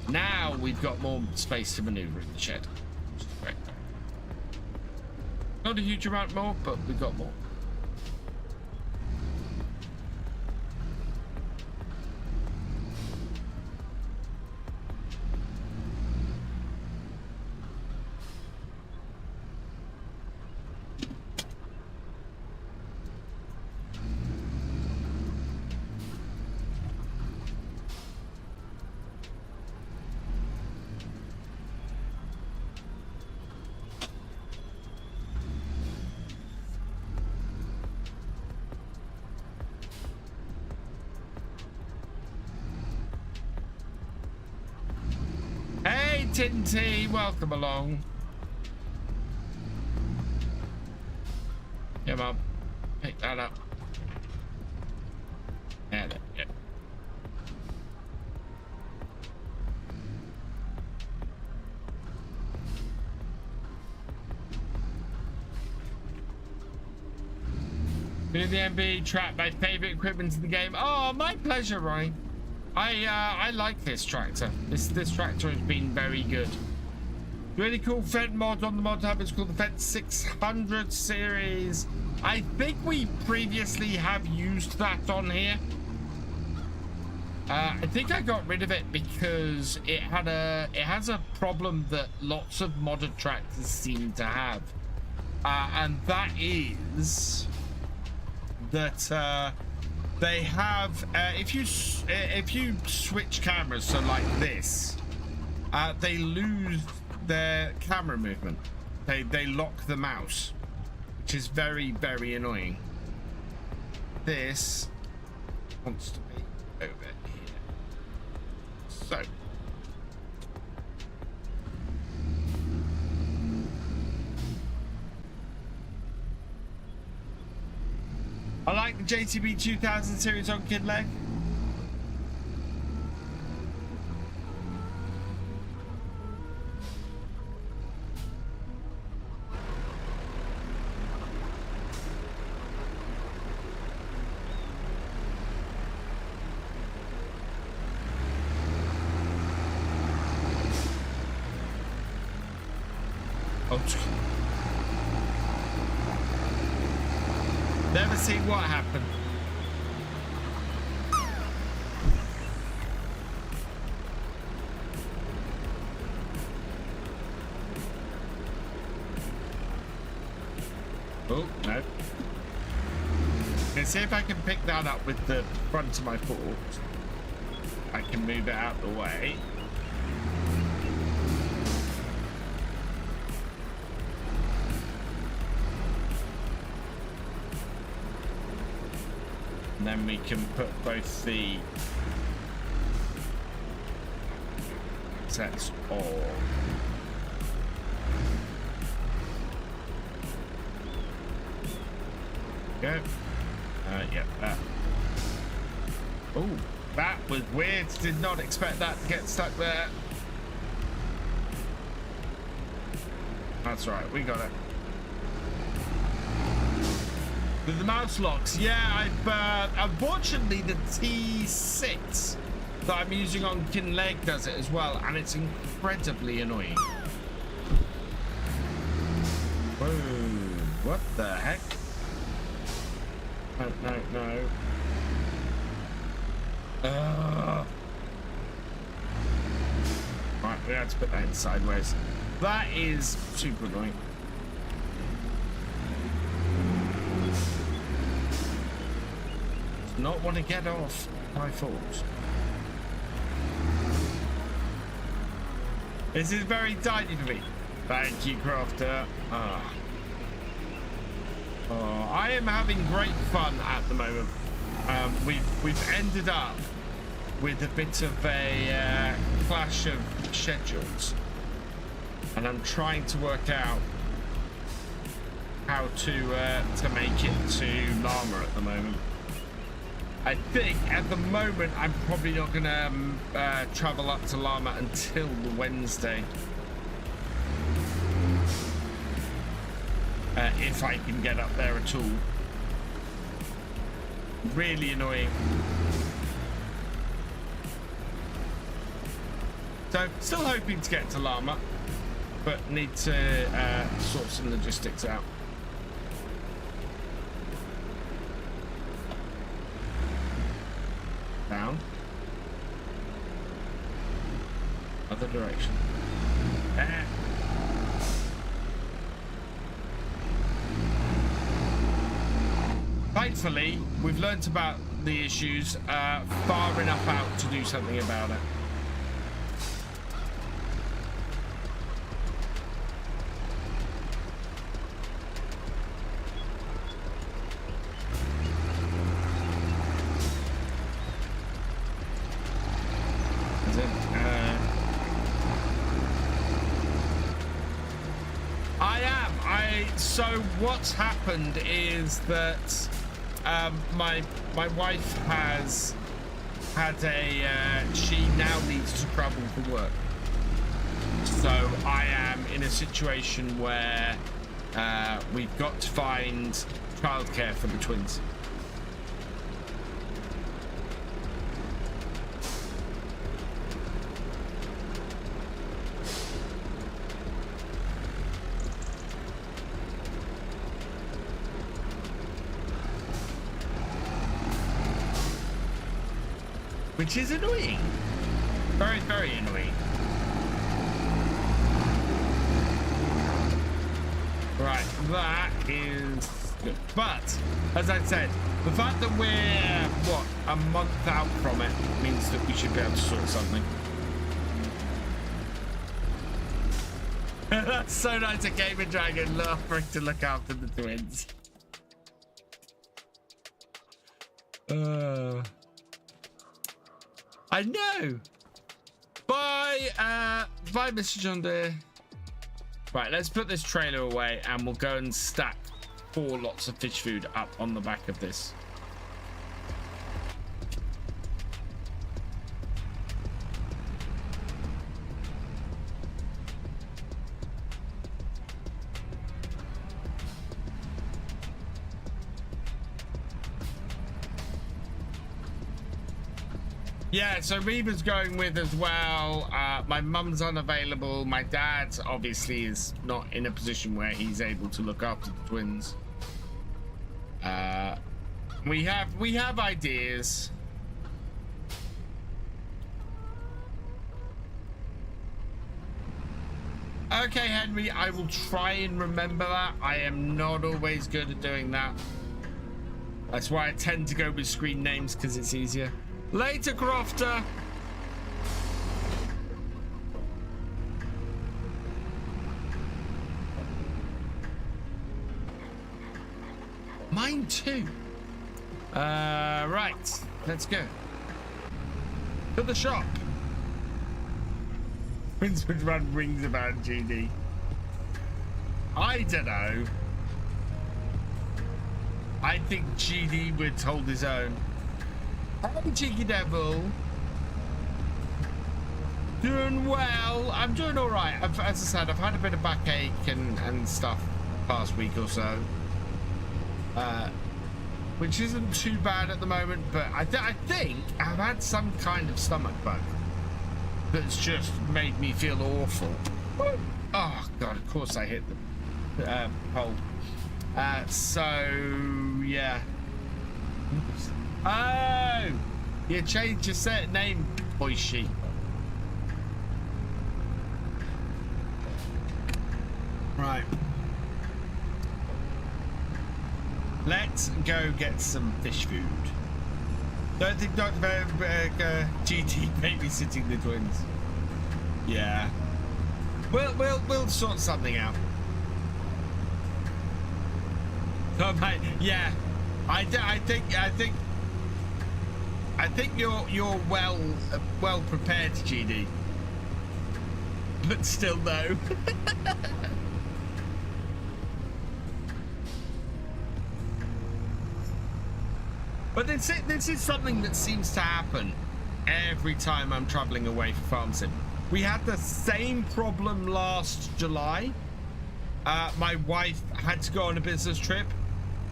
Now we've got more space to maneuver in the shed. Not a huge amount more, but we've got more. Tinty, welcome along. Yeah, Mum, pick that up. Yeah, there we go. Been in the MB, trap my favorite equipment in the game. Oh, my pleasure, Ronnie. I like this tractor. This tractor has been very good. Really cool Fed mod on the mod hub. It's called the Fed 600 series. I think we previously have used that on here. I think I got rid of it because it has a problem that lots of modded tractors seem to have, and that is that they have if you switch cameras, so like this, they lose their camera movement. They lock the mouse, which is very, very annoying. This wants to be over here. So I like the JTB 2000 series on Kid Leg. Never seen what happened. Oh, no. Let's see if I can pick that up with the front of my foot. I can move it out the way. And then we can put both the sets on. Go. Yeah, that. Oh, that was weird. Did not expect that to get stuck there. That's right, we got it. The mouse locks, yeah. I've unfortunately the T6 that I'm using on Kin Leg does it as well, and it's incredibly annoying. Whoa, what the heck? No. Right, we have to put that in sideways. That is super annoying. not want to get off my fault. This is very tiny for me. Thank you, Crofter. Oh, I am having great fun at the moment. We've ended up with a bit of a clash of schedules, and I'm trying to work out how to make it to Llama at the moment. I think at the moment I'm probably not gonna travel up to Llama until the Wednesday, if I can get up there at all. Really annoying. So still hoping to get to Llama, but need to sort some logistics out. Down. Other direction. Thankfully, we've learnt about the issues far enough out to do something about it. So what's happened is that my wife has had she now needs to travel for work. So I am in a situation where we've got to find childcare for the twins. Which is annoying. Very, very annoying. Right, that is good. But, as I said, the fact that we're, what, a month out from it means that we should be able to sort something. That's so nice a Gamer Dragon offering to look after the twins. I know. Bye, Mr. John Deere. Right, let's put this trailer away and we'll go and stack 4 lots of fish food up on the back of this. Yeah, so Reba's going with as well. My mum's unavailable. My dad obviously is not in a position where he's able to look after the twins. We have ideas. Okay, Henry, I will try and remember that. I am not always good at doing that. That's why I tend to go with screen names, because it's easier. Later, Crofter. Mine too. Right, let's go to the shop. Prince would run rings about GD. I don't know. I think GD would hold his own. Hey, Cheeky Devil. Doing well. I'm doing all right. As I said, I've had a bit of backache and stuff past week or so, which isn't too bad at the moment. But I think I've had some kind of stomach bug that's just made me feel awful. Oh God! Of course I hit the pole. So yeah. Oh, you changed your set name, boy sheep. Right. Let's go get some fish food. Don't think Dr. GT babysitting the twins. Yeah. We'll sort something out. Oh, mate, yeah. I think you're well prepared, GD. But still no. But this is something that seems to happen every time I'm traveling away for farm sim. We had the same problem last July. My wife had to go on a business trip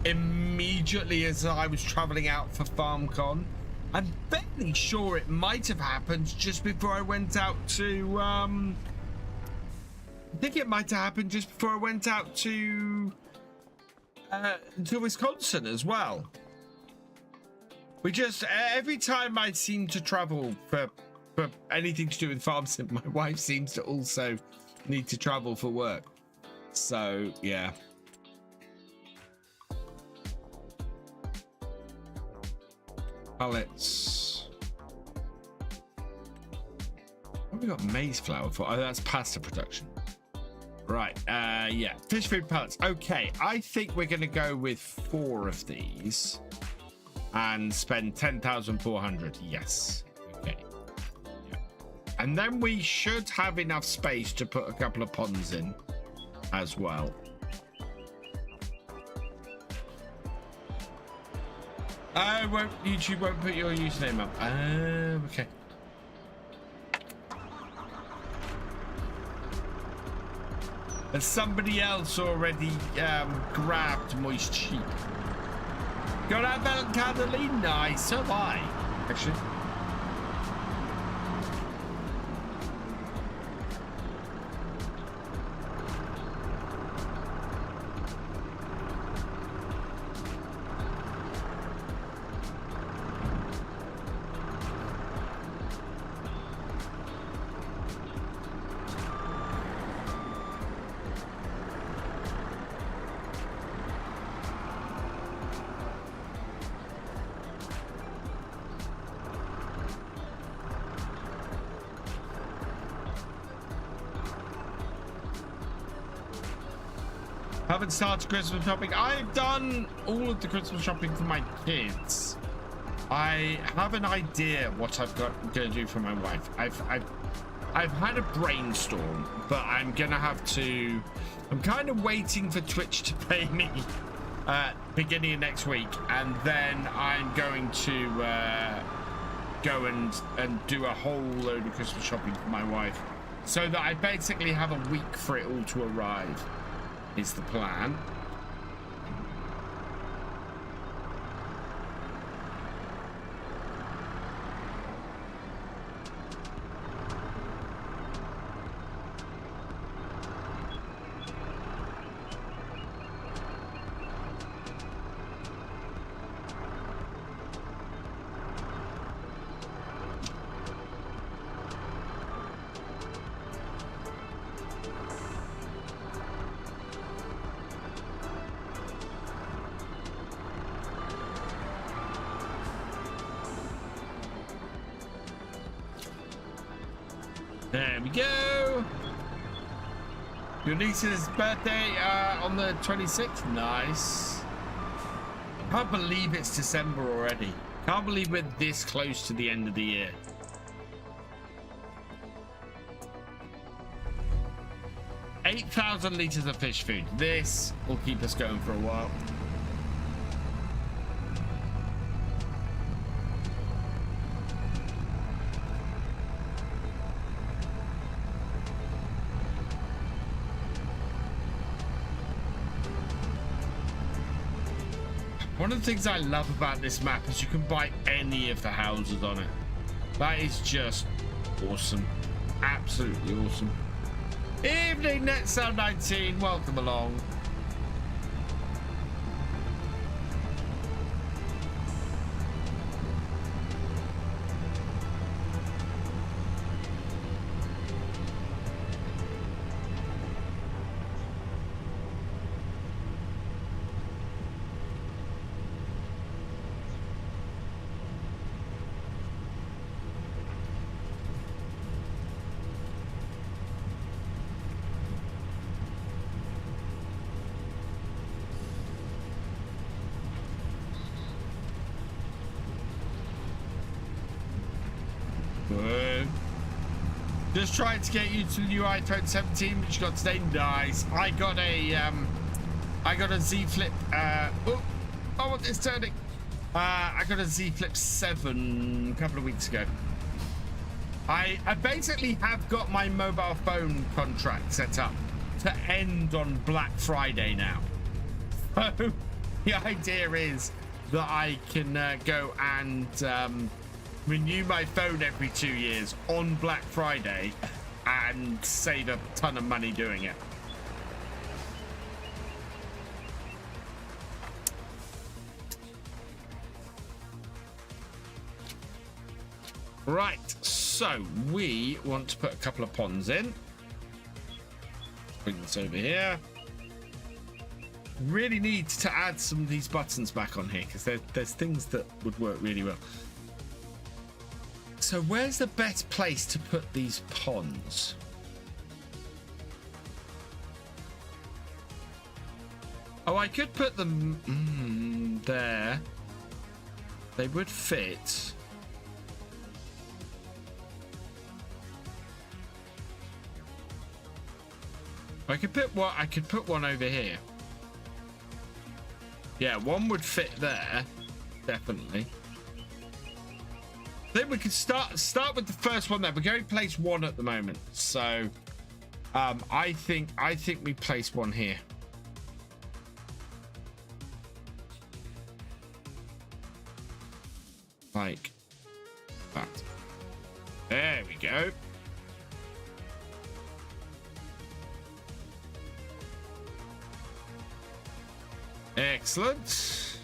immediately as I was traveling out for FarmCon. I'm fairly sure it might have happened just before I went out to I think it might have happened just before I went out to Wisconsin as well. We just every time I seem to travel for anything to do with farm sim, my wife seems to also need to travel for work. So yeah. Pallets. What have we got maize flour for? Oh, that's pasta production. Right, yeah, fish food pellets. Okay, I think we're gonna go with 4 of these and spend 10,400. Yes. Okay. Yeah. And then we should have enough space to put a couple of ponds in as well. YouTube won't put your username up. Okay. Has somebody else already grabbed moist sheep? Got that Belt Catalina? Nice, so have I. Actually. Haven't started Christmas shopping. I've done all of the Christmas shopping for my kids. I have an idea what I've got going to do for my wife. I've had a brainstorm, but I'm gonna have to. I'm kind of waiting for Twitch to pay me beginning of next week, and then I'm going to go and do a whole load of Christmas shopping for my wife, so that I basically have a week for it all to arrive. Is the plan. There we go. Your niece's birthday on the 26th. Nice. Can't believe it's December already. Can't believe we're this close to the end of the year. $8,000 liters of fish food. This will keep us going for a while. One of the things I love about this map is you can buy any of the houses on it. That is just awesome. Absolutely awesome. Evening, NetSound19. Welcome along. just trying to get you to the new iPhone 17, which you got today. Nice. I got a Z Flip. Oh, it's turning. I got a Z Flip 7 a couple of weeks ago. I basically have got my mobile phone contract set up to end on Black Friday now. So the idea is that I can go and renew my phone every 2 years on Black Friday and save a ton of money doing it. Right, so we want to put a couple of ponds in. Bring this over here. Really need to add some of these buttons back on here because there's things that would work really well. So where's the best place to put these ponds? Oh, I could put them there. They would fit. I could put one over here. Yeah, one would fit there, definitely. Then we could start with the first one there. We're going to place one at the moment, so I think we place one here. Like that. There we go. Excellent.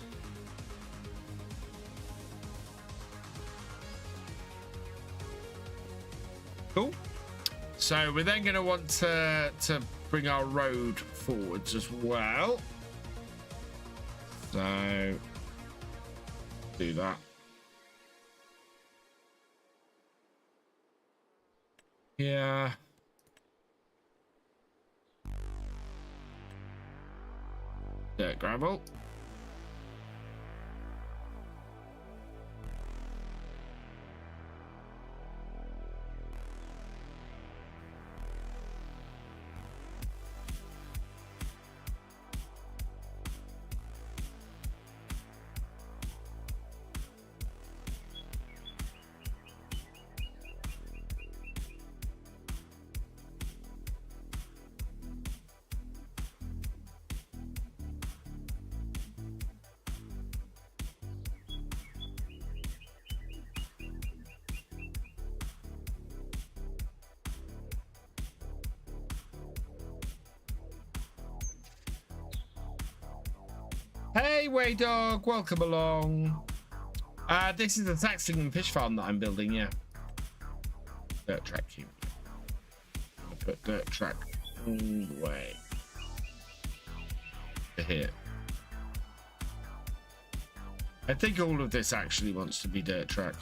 Cool. So we're then going to want to bring our road forwards as well. So do that. Yeah. Dirt gravel. Hey, Way Dog, welcome along. This is the Saxlingham fish farm that I'm building, yeah. Dirt track here. I'll put dirt track all the way to here. I think all of this actually wants to be dirt track.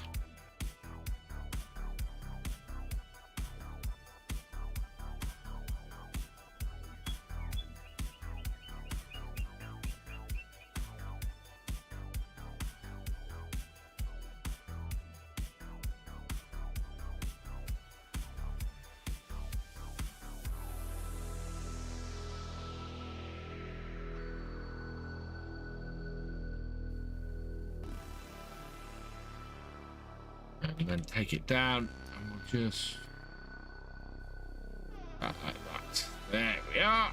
And then take it down and we'll just like that. There we are.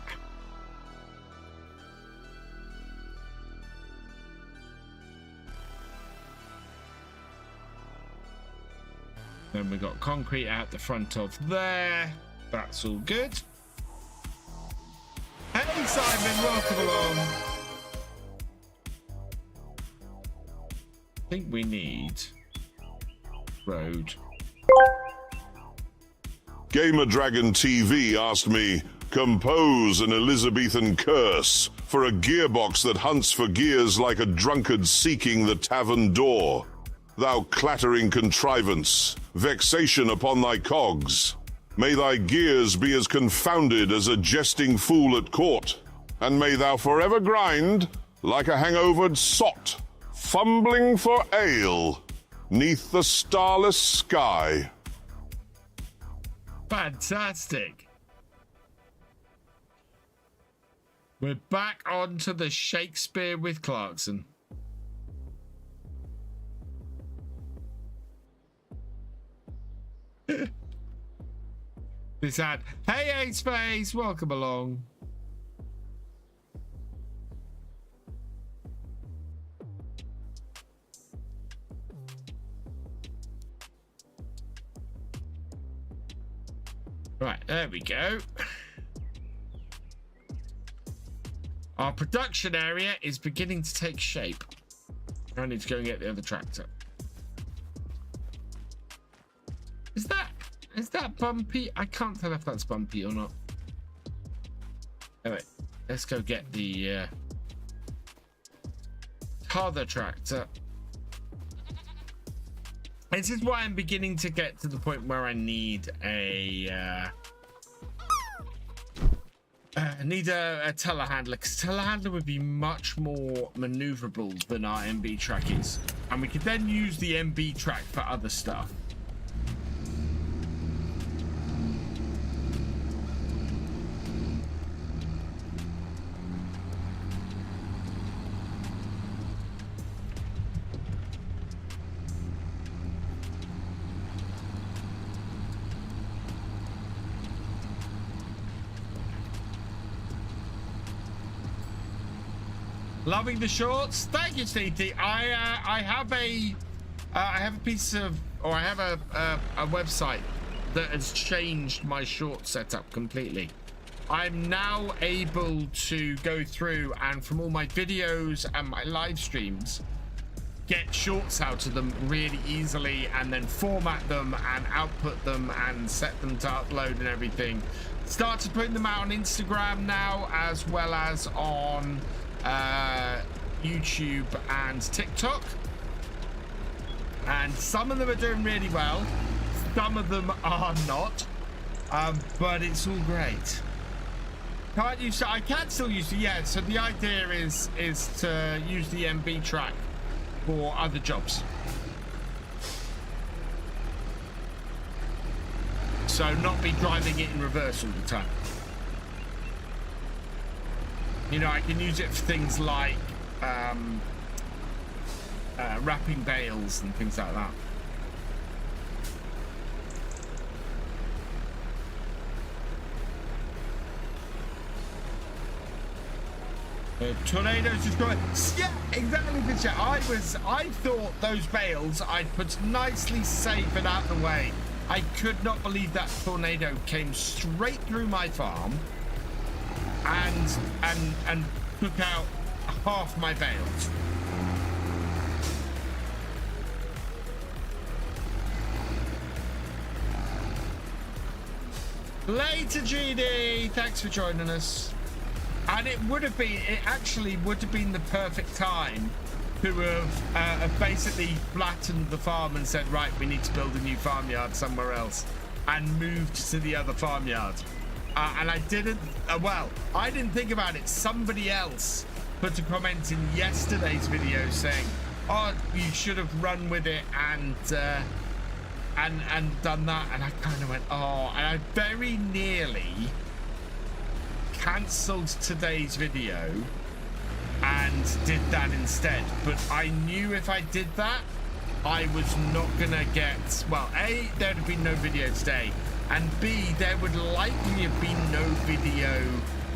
Then we got concrete out the front of there. That's all good. Hey Simon, welcome along. I think we need road. Gamer Dragon TV asked me, compose an Elizabethan curse for a gearbox that hunts for gears like a drunkard seeking the tavern door. Thou clattering contrivance, vexation upon thy cogs. May thy gears be as confounded as a jesting fool at court, and may thou forever grind like a hangovered sot, fumbling for ale neath the starless sky. Fantastic. We're back onto the Shakespeare with Clarkson. This ad. Hey, Space, welcome along. Right, there we go. Our production area is beginning to take shape. I need to go and get the other tractor. Is that bumpy? I can't tell if that's bumpy or not. Anyway, let's go get the other tractor. This is why I'm beginning to get to the point where I need a telehandler, because telehandler would be much more maneuverable than our MB track is, and we could then use the MB track for other stuff. Loving the shorts. Thank you, Stevie. I have a piece of, or I have a website that has changed my short setup completely. I'm now able to go through and from all my videos and my live streams, get shorts out of them really easily and then format them and output them and set them to upload and everything. Started putting them out on Instagram now, as well as on YouTube and TikTok, and some of them are doing really well, some of them are not, but it's all great. Can't use, I can still use the, yeah, so the idea is to use the MB track for other jobs, so not be driving it in reverse all the time. You know, I can use it for things like wrapping bales and things like that. Tornadoes destroyed. Yeah, exactly, Fisher. I thought those bales I'd put nicely safe and out of the way. I could not believe that tornado came straight through my farm and took out half my bales. Later, GD, thanks for joining us. And it actually would have been the perfect time to have basically flattened the farm and said, right, we need to build a new farmyard somewhere else, and moved to the other farmyard. And I didn't, well, I didn't think about it. Somebody else put a comment in yesterday's video saying, oh, you should have run with it and done that. And I kind of went, oh, and I very nearly cancelled today's video and did that instead. But I knew if I did that, I was not gonna get, well, A, there'd have been no video today, and B, there would likely have been no video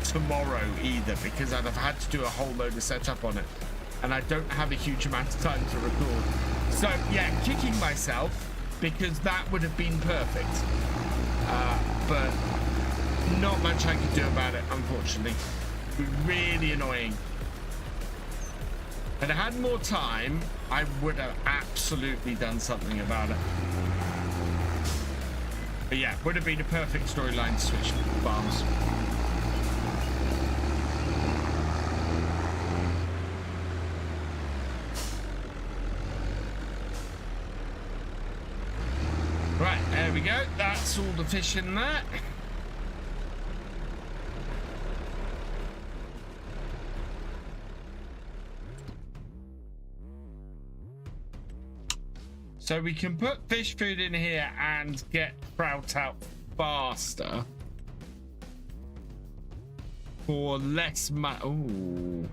tomorrow either, because I'd have had to do a whole load of setup on it, and I don't have a huge amount of time to record. So yeah, kicking myself, because that would have been perfect, but not much I could do about it, unfortunately. It was really annoying. If I had more time, I would have absolutely done something about it. But yeah, would have been a perfect storyline to switch farms. Right, there we go. That's all the fish in there. So we can put fish food in here and get trout out faster for less money. Oh.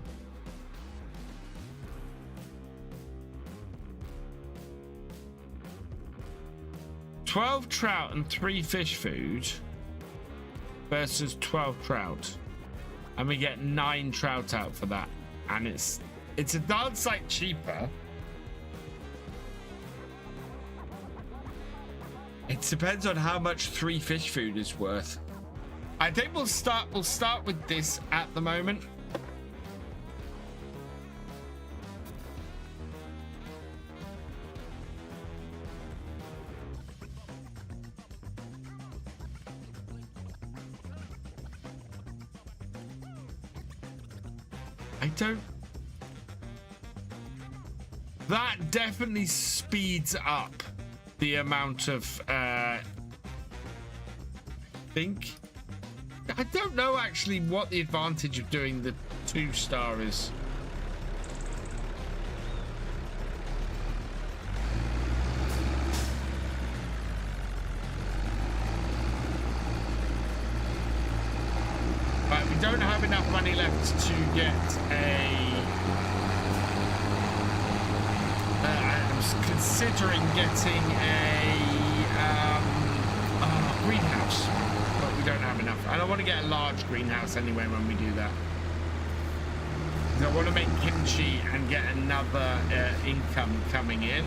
$12 trout and 3 fish food versus 12 trout, and we get 9 trout out for that, and it's a darn sight cheaper. It depends on how much 3 fish food is worth. I think we'll start with this at the moment. That definitely speeds up the amount of I don't know actually what the advantage of doing the 2-star is. But we don't have enough money left to get considering getting a greenhouse, but we don't have enough. And I want to get a large greenhouse anyway when we do that. So I want to make kimchi and get another income coming in.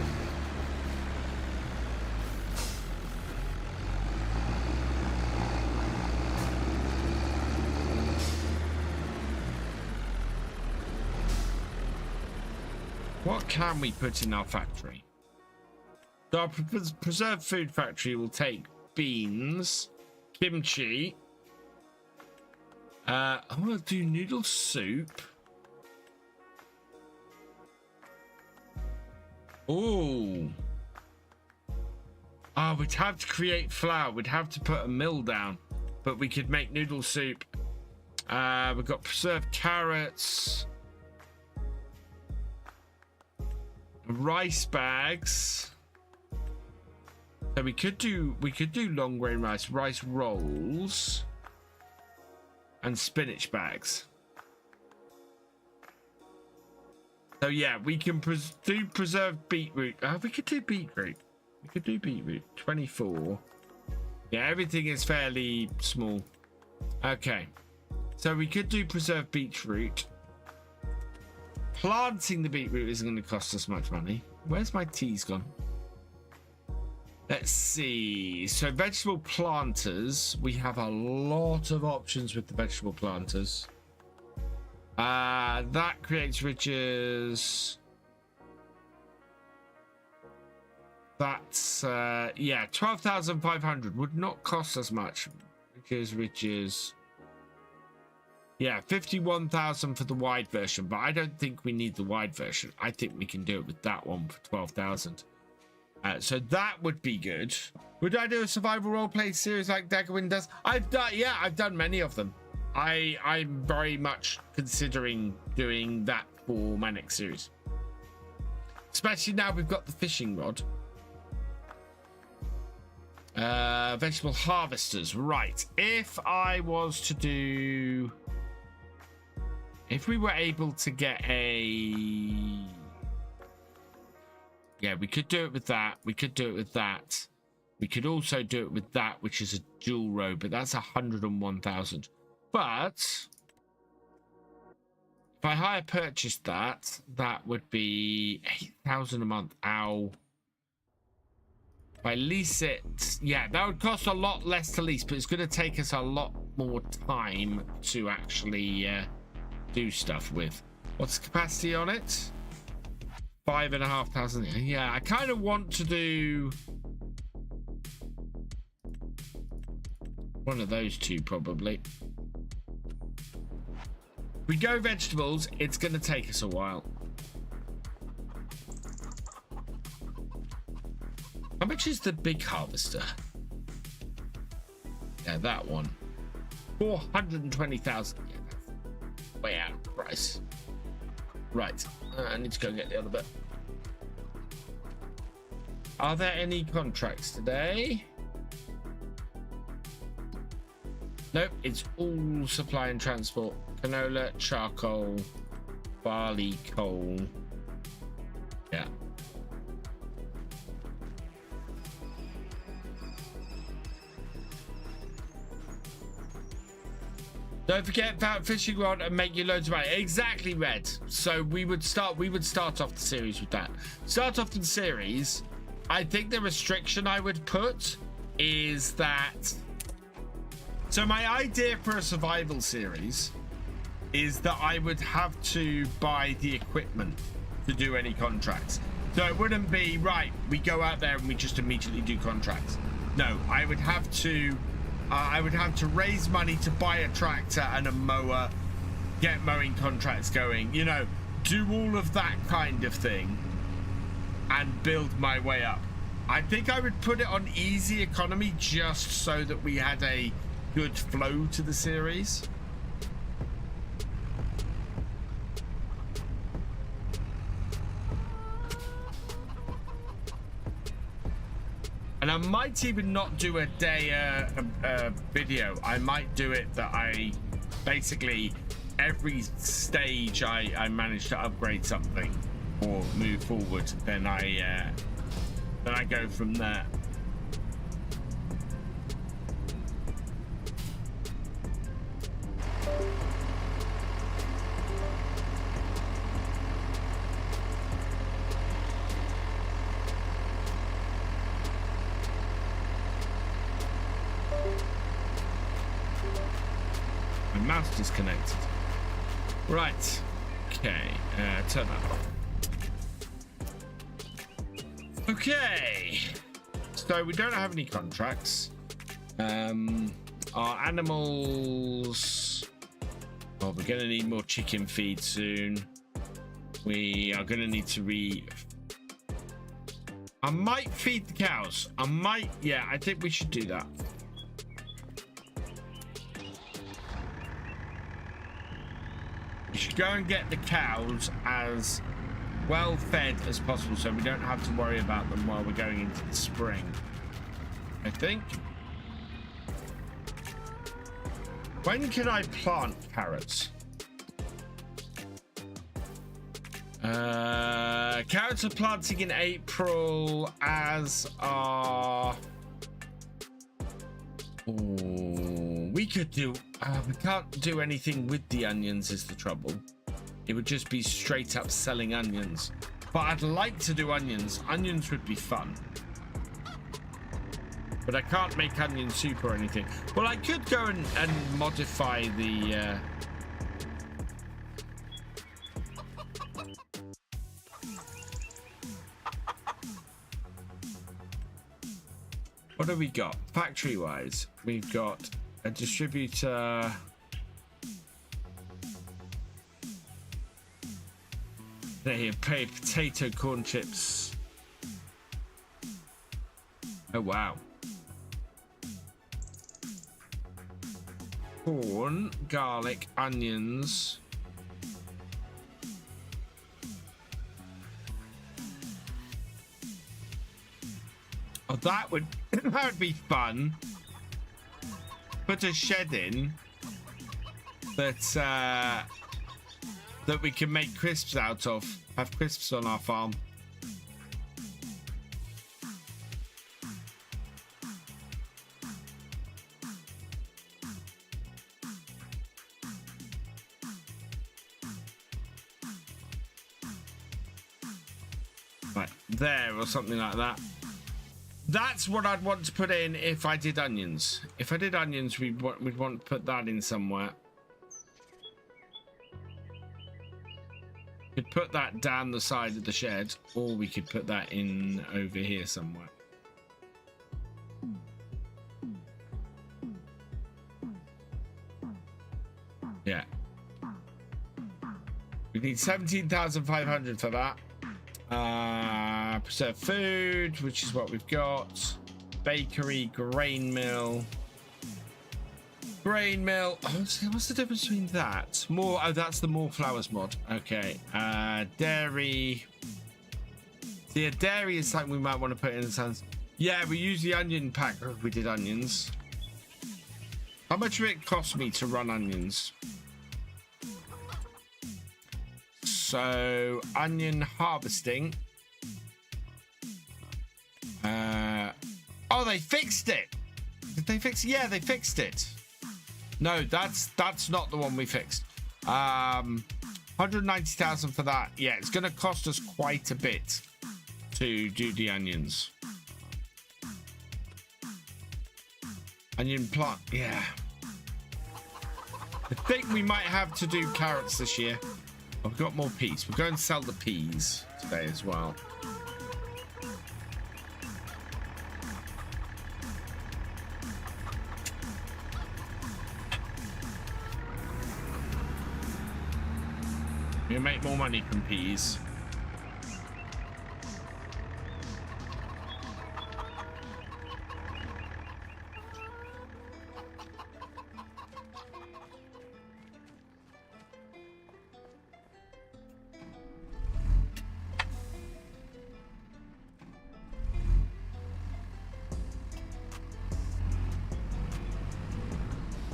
What can we put in our factory? So our preserved food factory will take beans, kimchi. I want to do noodle soup. Oh. We'd have to create flour. We'd have to put a mill down, but we could make noodle soup. We've got preserved carrots. Rice bags. So we could do long grain rice rolls, and spinach bags. So yeah, we can do preserved beetroot. We could do beetroot. 24. Yeah, everything is fairly small. Okay, so we could do preserved beetroot. Planting the beetroot isn't going to cost us much money. Where's my teas gone? Let's see. So vegetable planters. We have a lot of options with the vegetable planters. That creates ridges. That's yeah, 12,500 would not cost us much. Ridges. Yeah, 51,000 for the wide version, but I don't think we need the wide version. I think we can do it with that one for 12,000. So that would be good. Would I do a survival roleplay series like Daggerwin does? I've done many of them. I'm very much considering doing that for Manic series. Especially now we've got the fishing rod. Vegetable harvesters, right. If we were able to get a... Yeah, we could do it with that. We could do it with that. We could also do it with that, which is a dual row, but that's 101,000. But if I hire purchased that would be 8,000 a month. Ow. If I lease it, yeah, that would cost a lot less to lease, but it's going to take us a lot more time to actually do stuff with. What's the capacity on it? 5,500. Yeah, I kind of want to do one of those two probably. If we go vegetables, it's going to take us a while. How much is the big harvester? Yeah, that one. 420,000. Yeah, that's way out of price. Right, I need to go get the other bit. Are there any contracts today? Nope, it's all supply and transport. Canola, charcoal, barley, coal. Yeah. Don't forget about fishing rod and make you loads of money. Exactly, Red. So we would start off the series with that. Start off the series. I think the restriction I would put is that. So my idea for a survival series is that I would have to buy the equipment to do any contracts. So it wouldn't be right. We go out there and we just immediately do contracts. No, I would have to raise money to buy a tractor and a mower, get mowing contracts going, you know, do all of that kind of thing and build my way up. I think I would put it on easy economy just so that we had a good flow to the series. And I might even not do a day video. I might do it that I basically every stage I manage to upgrade something or move forward, then I go from there. Mouse disconnected. Right. Okay. Turn that on. Okay. So we don't have any contracts. Our animals. Oh, we're gonna need more chicken feed soon. We are gonna need to I might feed the cows. Yeah, I think we should do that. You should go and get the cows as well fed as possible so we don't have to worry about them while we're going into the spring, I think. When can I plant carrots? Carrots are planting in April, as are... Oh, we could do... we can't do anything with the onions is the trouble. It would just be straight up selling onions. But I'd like to do onions. Onions would be fun. But I can't make onion soup or anything. Well, I could go and modify the... What have we got? Factory-wise, we've got a distributor. There here, pay potato, corn chips. Oh, wow. Corn, garlic, onions. Oh, that would be fun. Put a shed in that we can make crisps out of. Have crisps on our farm. Right there, or something like that. That's what I'd want to put in if I did onions. If I did onions, we'd want to put that in somewhere. Could put that down the side of the shed, or we could put that in over here somewhere. Yeah. We need 17,500 for that. Preserved food, which is what we've got. Bakery, grain mill. Grain mill. Oh, what's the difference between that? More. Oh, that's the more flowers mod. Okay. Dairy. Yeah, dairy is something we might want to put in the hands. Yeah, we use the onion pack if we did onions. How much would it cost me to run onions? So, onion harvesting. Oh, they fixed it. Did they fix it? Yeah, they fixed it. No, that's not the one we fixed. 190,000 for that. Yeah, it's going to cost us quite a bit to do the onions. Onion plant, yeah. I think we might have to do carrots this year. I've got more peas. We'll go and sell the peas today as well. You make more money from peas.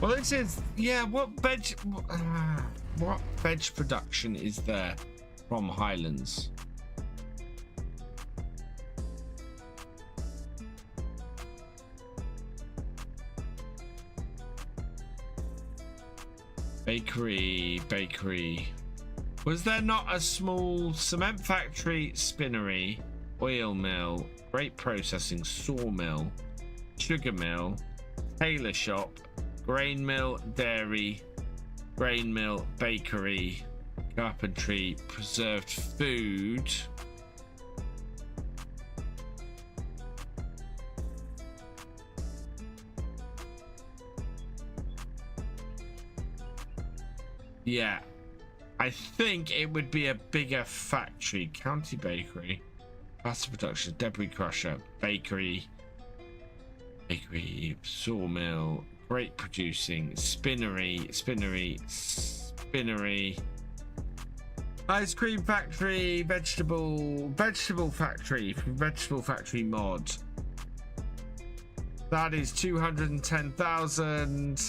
Well, this is, yeah, what veg production is there from Highlands? Bakery. Was there not a small cement factory, spinnery, oil mill, grape processing, sawmill, sugar mill, tailor shop, grain mill, dairy, grain mill, bakery, carpentry, preserved food, yeah, I think it would be a bigger factory. County bakery, pasta production, debris crusher, bakery, sawmill, grape producing, spinnery, ice cream factory, vegetable factory, vegetable factory mod. That is 210,000.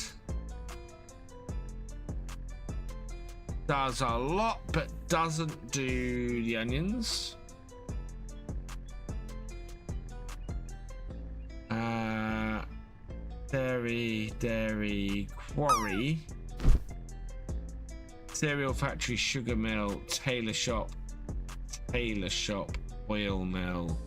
Does a lot, but doesn't do the onions. Dairy, quarry, cereal factory, sugar mill, tailor shop, oil mill,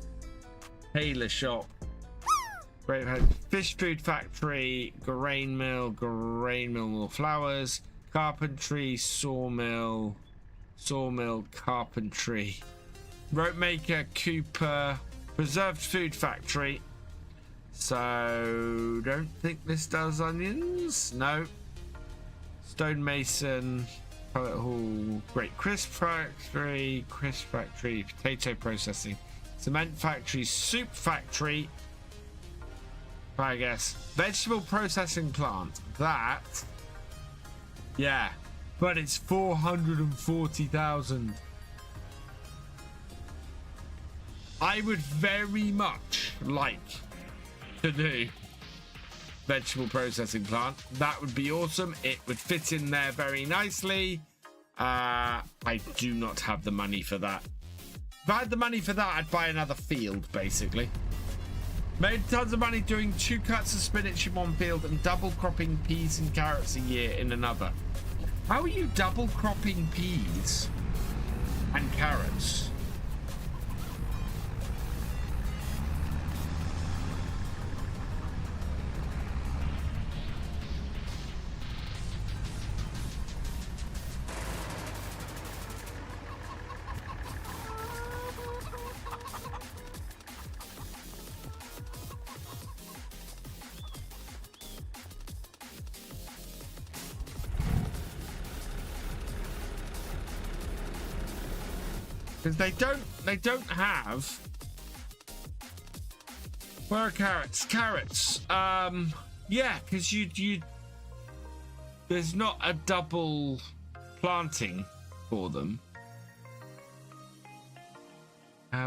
fish food factory, grain mill, more flowers, carpentry, sawmill, carpentry, rope maker, cooper, preserved food factory. So, don't think this does onions. No. Stonemason, pellet hall, great crisp factory, potato processing, cement factory, soup factory, I guess, vegetable processing plant. That, yeah, but it's 440,000. I would very much like to do vegetable processing plant. That would be awesome. It would fit in there very nicely. I do not have the money for that. If I had the money for that, I'd buy another field, basically. Made tons of money doing 2 cuts of spinach in one field and double cropping peas and carrots a year in another. How are you double cropping peas and carrots? Because they don't have. Where are carrots? Yeah, because you there's not a double planting for them.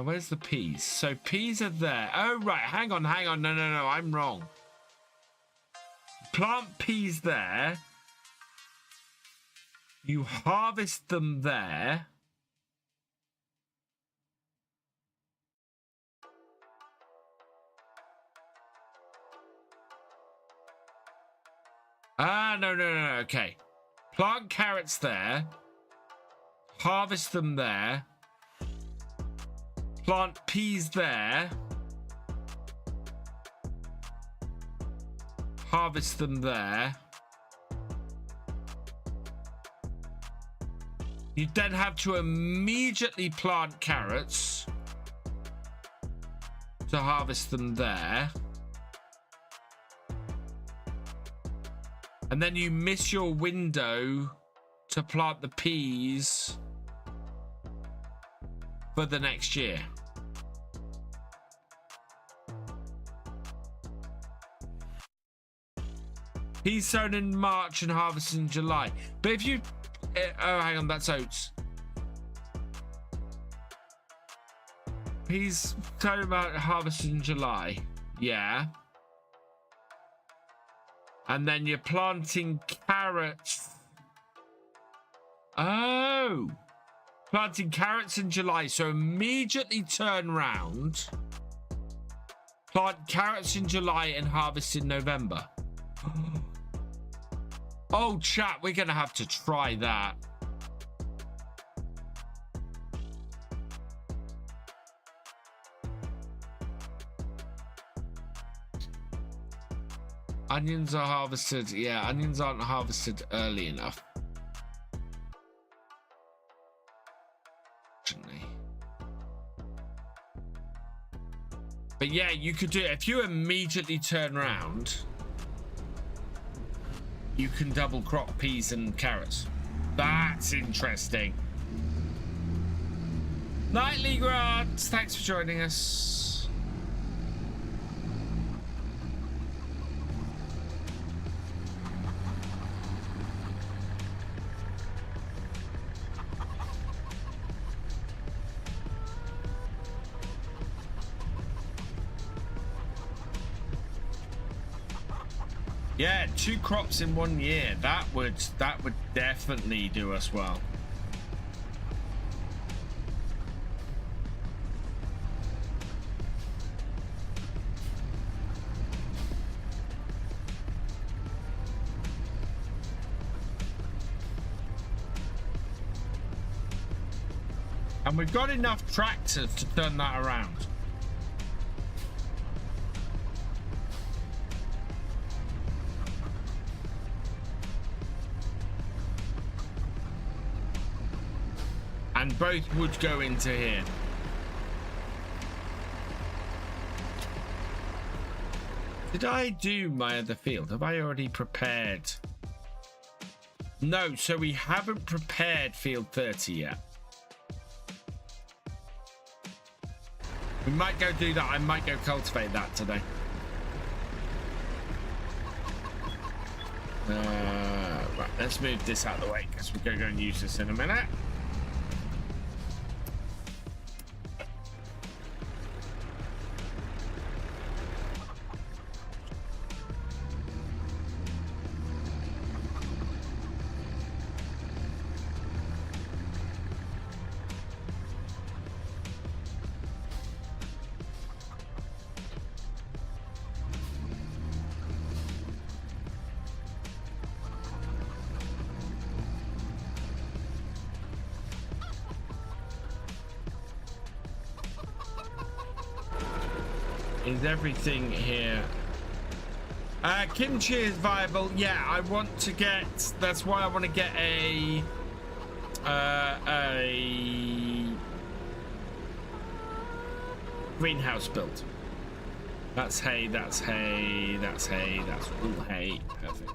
Where's the peas? So peas are there. Oh right, hang on. No, I'm wrong. plant peas there. You harvest them there. No, okay. Plant carrots there. Harvest them there. Plant peas there. Harvest them there. You then have to immediately plant carrots to harvest them there. And then you miss your window to plant the peas for the next year. Peas sown in March and harvested in July. But if you... oh, hang on, that's oats. Peas sown about harvested in July. Yeah. And then you're planting carrots. Oh. Planting carrots in July. So immediately turn round. Plant carrots in July and harvest in November. Oh, chat, we're going to have to try that. Onions are harvested. Yeah, onions aren't harvested early enough. But yeah, you could do it. If you immediately turn around, you can double crop peas and carrots. That's interesting. Nightly Grants, thanks for joining us. Yeah, 2 crops in 1 year. That would definitely do us well. And we've got enough tractors to turn that around. And both would go into here. Did I do my other field? Have I already prepared? No, so we haven't prepared field 30 yet. We might go do that. I might go cultivate that today. Right, let's move this out of the way because we're going to go and use this in a minute. Is everything here? Kimchi is viable. Yeah, I want to get. That's why I want to get a greenhouse built. That's hay. That's hay. That's hay. That's all hay. Perfect.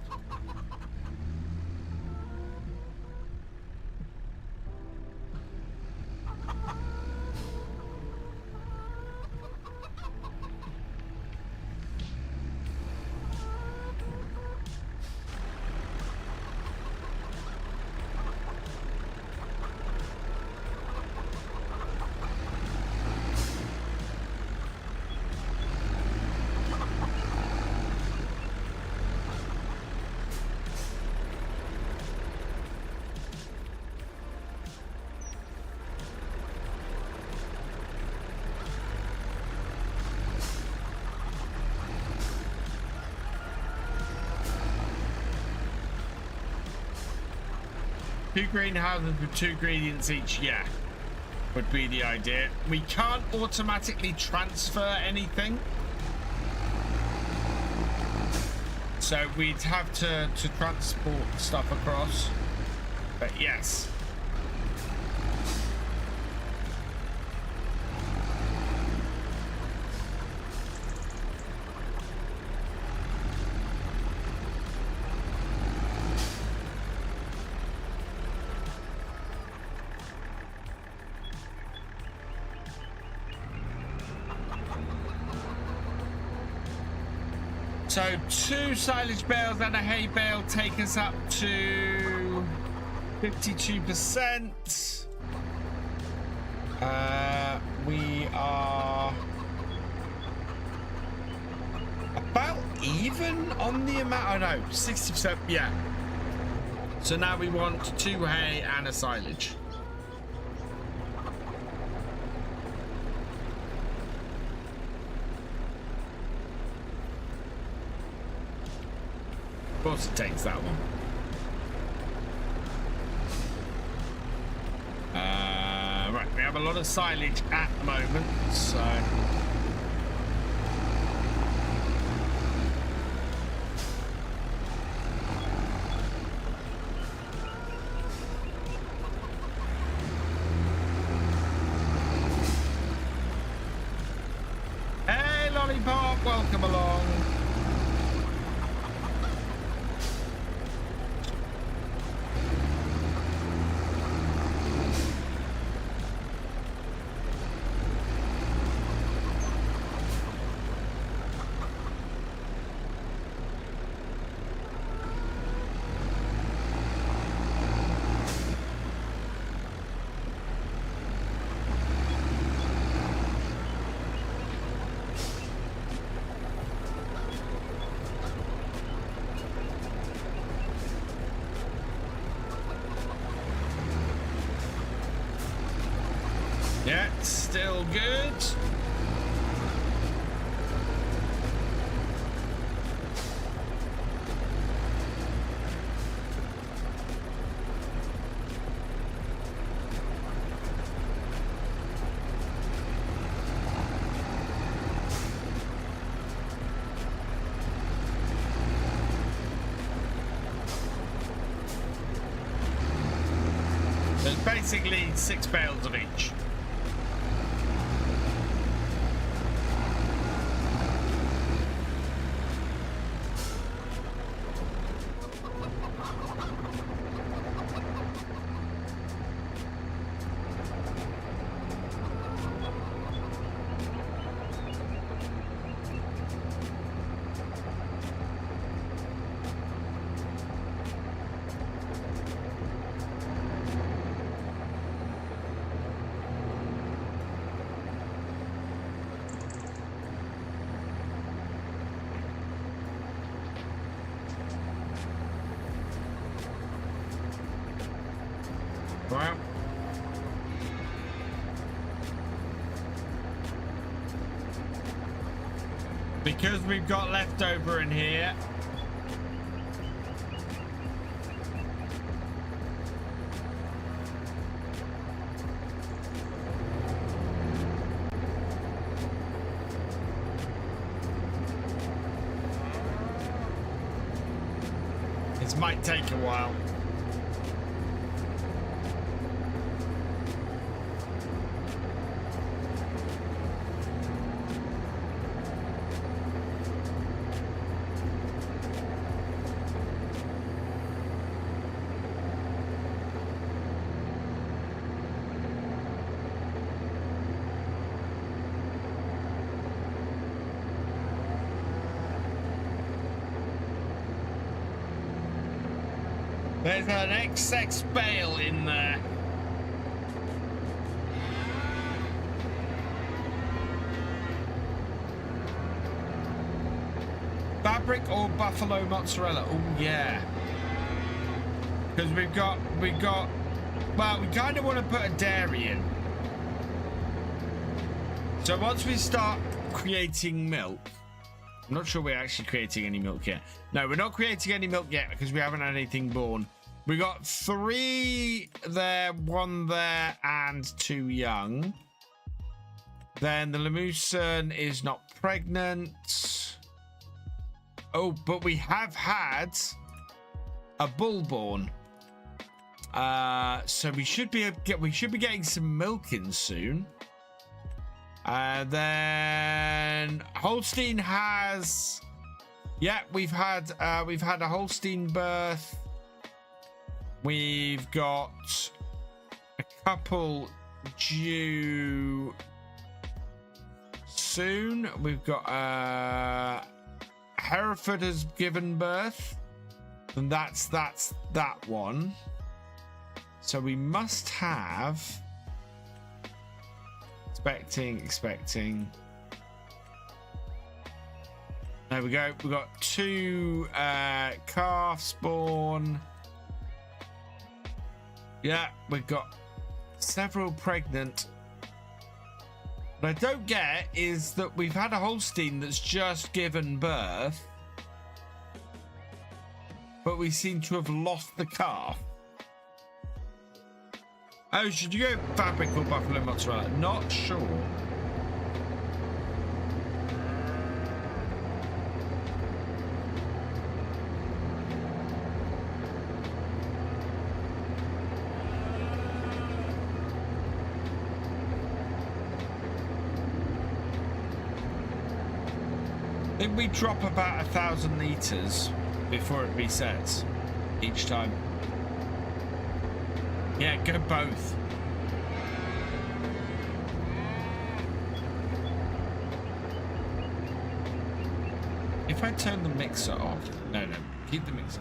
2 greenhouses with 2 ingredients each, yeah, would be the idea. We can't automatically transfer anything, so we'd have to transport stuff across. But yes. So 2 silage bales and a hay bale take us up to 52%. We are about even on the amount. I know, 60%. Yeah. So now we want 2 hay and a silage. Of course it takes that one. Right, we have a lot of silage at the moment, so... Hey, Lollipop, welcome along. Yeah, still good. There's basically 6 bales of each. Wow. Because we've got leftover in here. This might take a while. There's an XX bale in there. Fabric or buffalo mozzarella? Oh yeah. Because we've got, well, we kind of want to put a dairy in. So once we start creating milk, I'm not sure we're actually creating any milk yet. No, we're not creating any milk yet because we haven't had anything born. We got 3 there, 1 there, and 2 young. Then the Lamusen is not pregnant. Oh, but we have had a bull born. So we should be getting some milk in soon. Then Holstein has, yeah, we've had a Holstein birth. We've got a couple due soon. We've got Hereford has given birth, and that's that one. So we must have expecting. There we go. We've got 2 calf spawn. Yeah, we've got several pregnant. What I don't get is that we've had a Holstein that's just given birth, but we seem to have lost the calf. Oh, should you go fabric or buffalo mozzarella? Not sure. I think we drop about 1,000 litres before it resets each time. Yeah, go both. If I turn the mixer off, no, keep the mixer.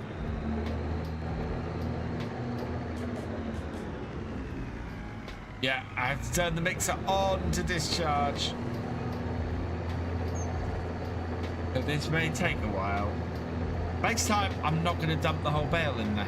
Yeah, I have to turn the mixer on to discharge. But this may take a while. Next time, I'm not going to dump the whole bale in there.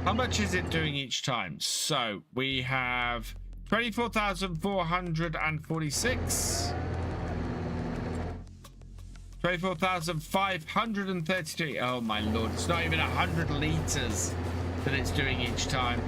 How much is it doing each time? So we have 24,446. 24,533. Oh my lord, it's not even 100 litres that it's doing each time.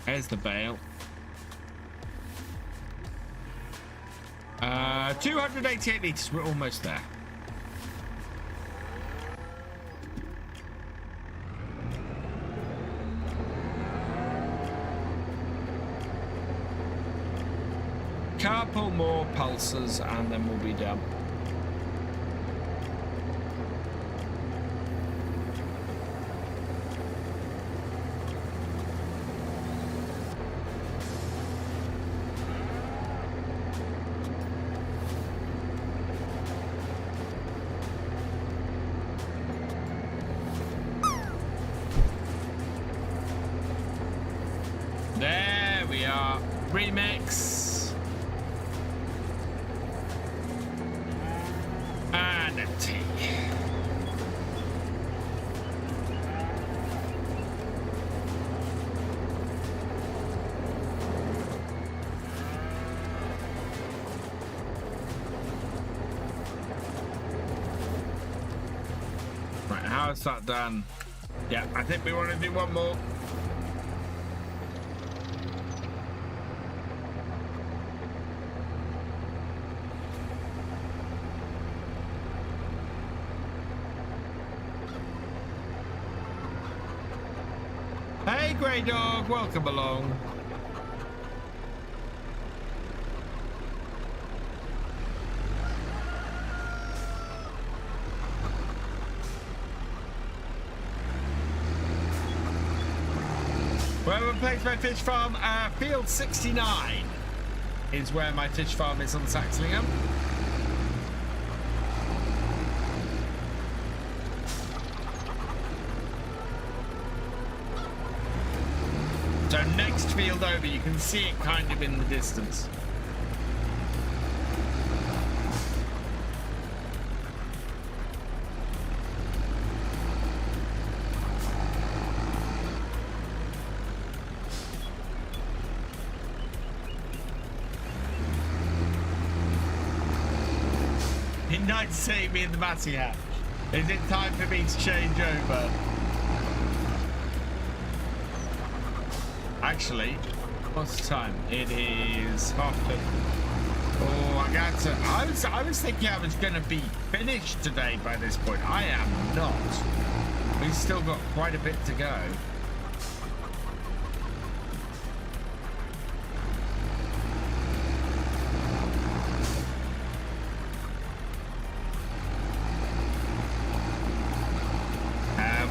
There's the bale. 288 litres. We're almost there. Couple more pulses and then we'll be done. There we are. Remix. And a tea. Right, how is that done? Yeah, I think we want to do one more. Hey, Grey Dog, welcome along. Where we place my fish farm, field 69 is where my fish farm is on Saxlingham. So next field over, you can see it kind of in the distance. Nice to see me in the Magicalex. Is it time for me to change over? Actually, what's the time? It is 12:30. Oh, I got to. I was thinking I was going to be finished today by this point. I am not. We've still got quite a bit to go.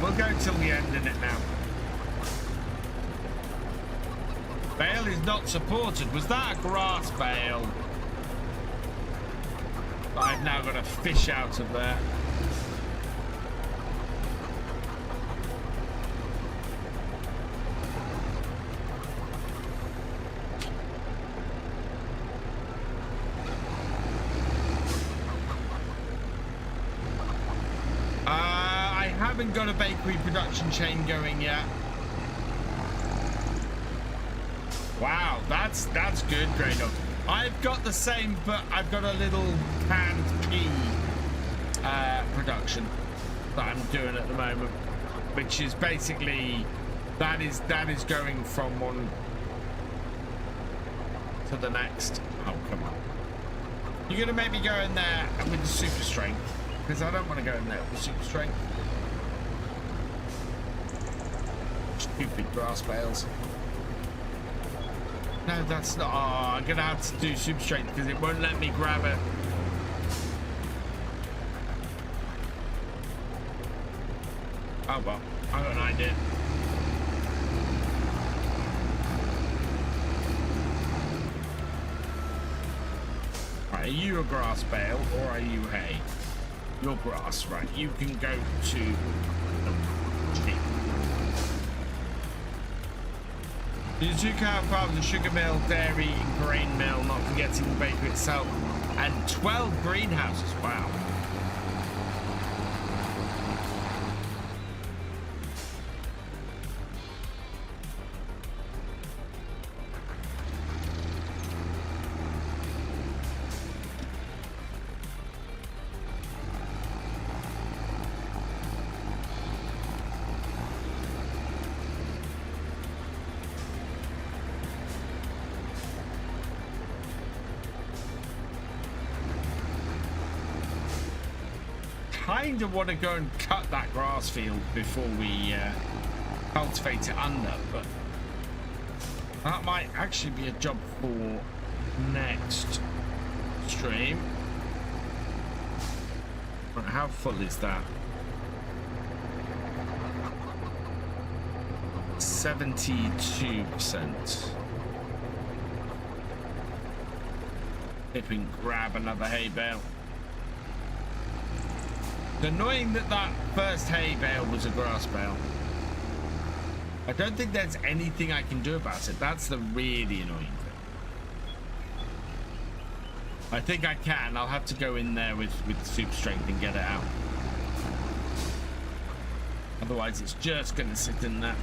We'll go till the end in it now. Bale is not supported. Was that a grass bale? I've now got a fish out of there. I haven't got a bakery production chain going yet. Wow, that's good, Grey Dog. I've got the same, but I've got a little canned pea production that I'm doing at the moment, which is basically that is going from one to the next. Oh, come on. You're gonna make me go in there with the super strength, because I don't want to go in there with super strength. Stupid grass bales. No, that's not. Oh, I'm gonna have to do super strength because it won't let me grab it. Oh well, I got an idea. Right, are you a grass bale or are you hay? You're grass, right? You can go to sheep. The two cow farms, the sugar mill, dairy, and grain mill, not forgetting the bakery itself, and 12 greenhouses. Wow. Kind of want to go and cut that grass field before we cultivate it under, but that might actually be a job for next stream. Right, how full is that? 72%. If we can grab another hay bale. It's annoying that that first hay bale was a grass bale. I don't think there's anything I can do about it. That's the really annoying thing. I think I can. I'll have to go in there with super strength and get it out. Otherwise, it's just going to sit in there.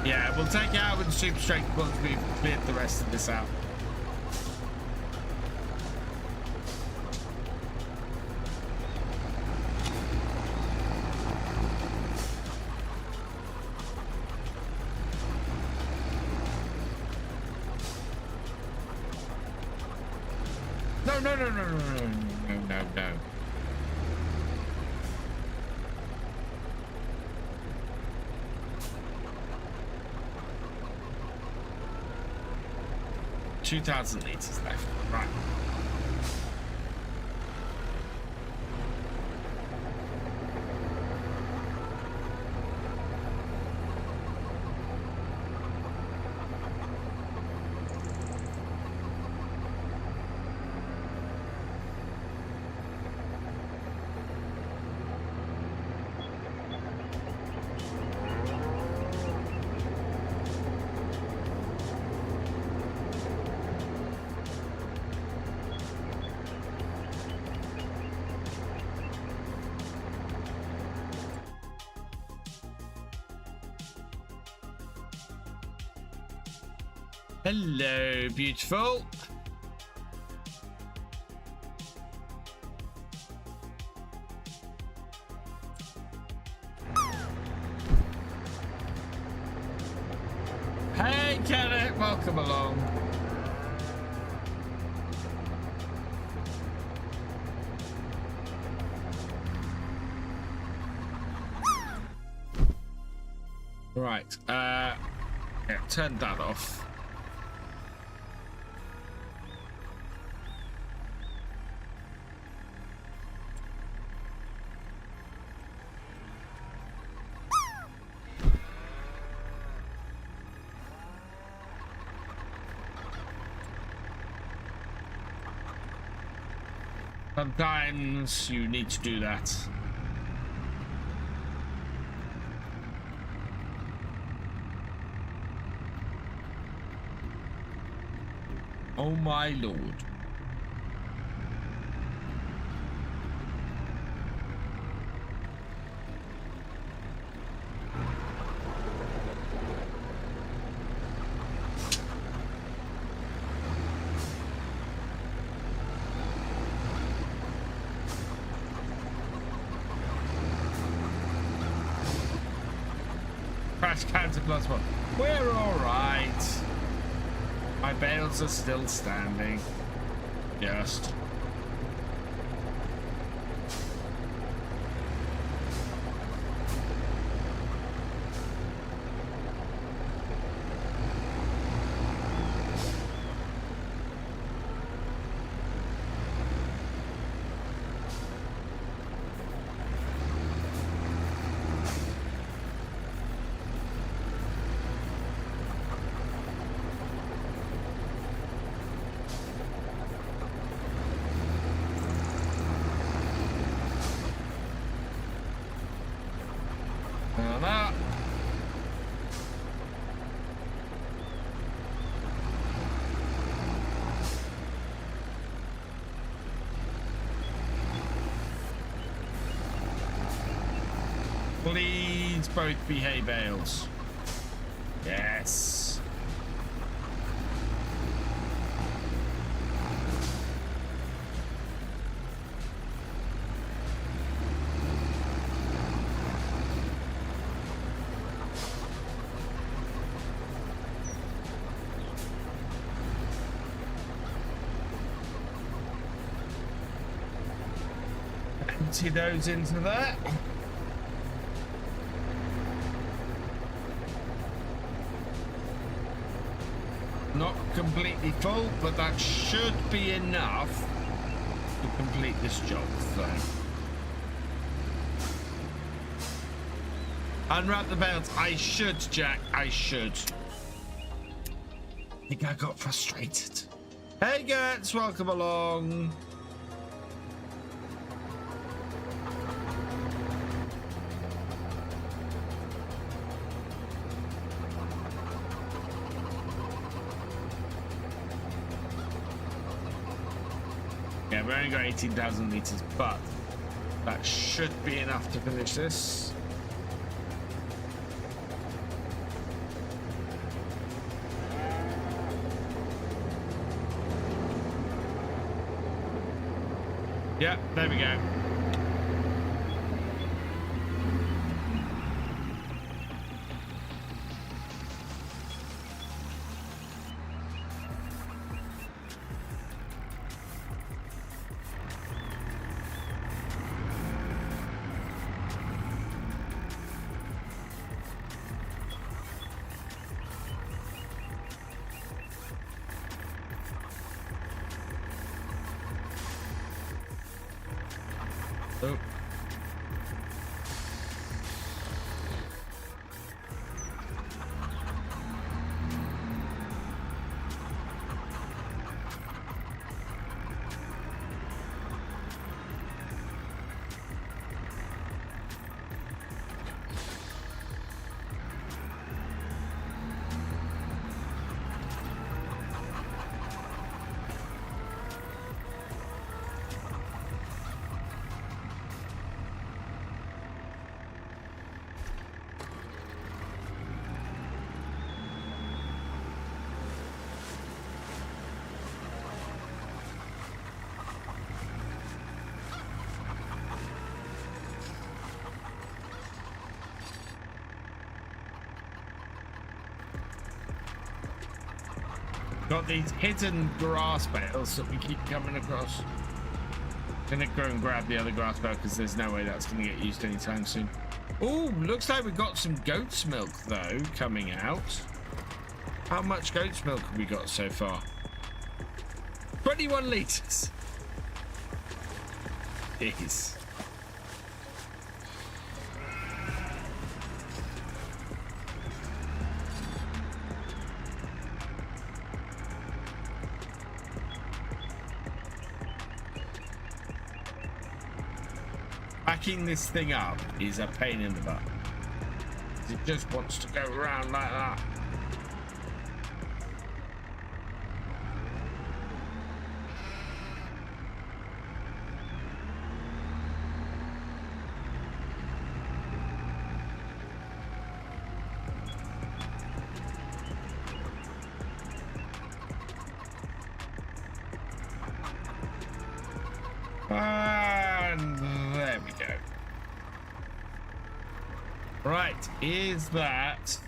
Yeah, we'll take it out with the super strength once we've cleared the rest of this out. No. no, no. $2,000 liters left. Right. Hello, beautiful. Hey, Kenneth, welcome along. Right, yeah, turn that off. Sometimes you need to do that. Oh my lord. Crash counter plus one. We're all right. My bales are still standing. Just. Please both be hay bales. Yes. Empty those into there. Not completely full, but that should be enough to complete this job. So. Unwrap the bales. I should, Jack. I should. I think I got frustrated. Hey, Gertz, welcome along. Yeah, we only got 18,000 liters, but that should be enough to finish this. Yeah, there we go. Oh. Got these hidden grass bales that we keep coming across. Gonna go and grab the other grass bale because there's no way that's gonna get used anytime soon. Oh, looks like we got some goat's milk though coming out. How much goat's milk have we got so far? 21 litres. Jeez. Backing this thing up is a pain in the butt. It just wants to go around like that. And there we go. Right, is that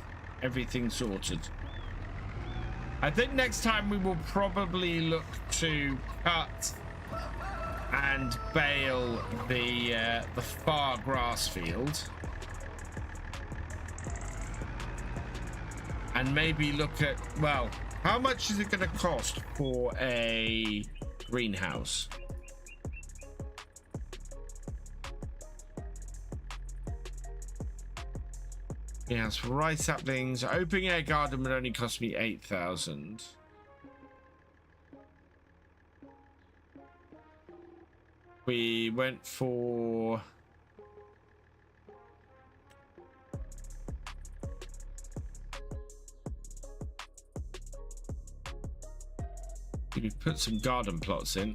everything sorted? I think next time we will probably look to cut and bale the far grass field, and maybe look at, well, how much is it going to cost for a greenhouse? Yes, for rice saplings. Open air garden would only cost me 8,000. We went for we put some garden plots in.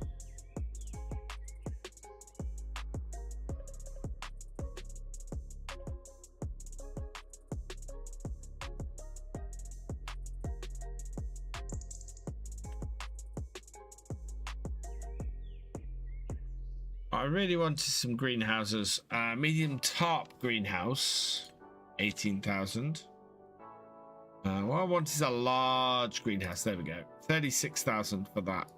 I really wanted some greenhouses. Medium tarp greenhouse, 18,000. What I want is a large greenhouse. There we go. 36,000 for that.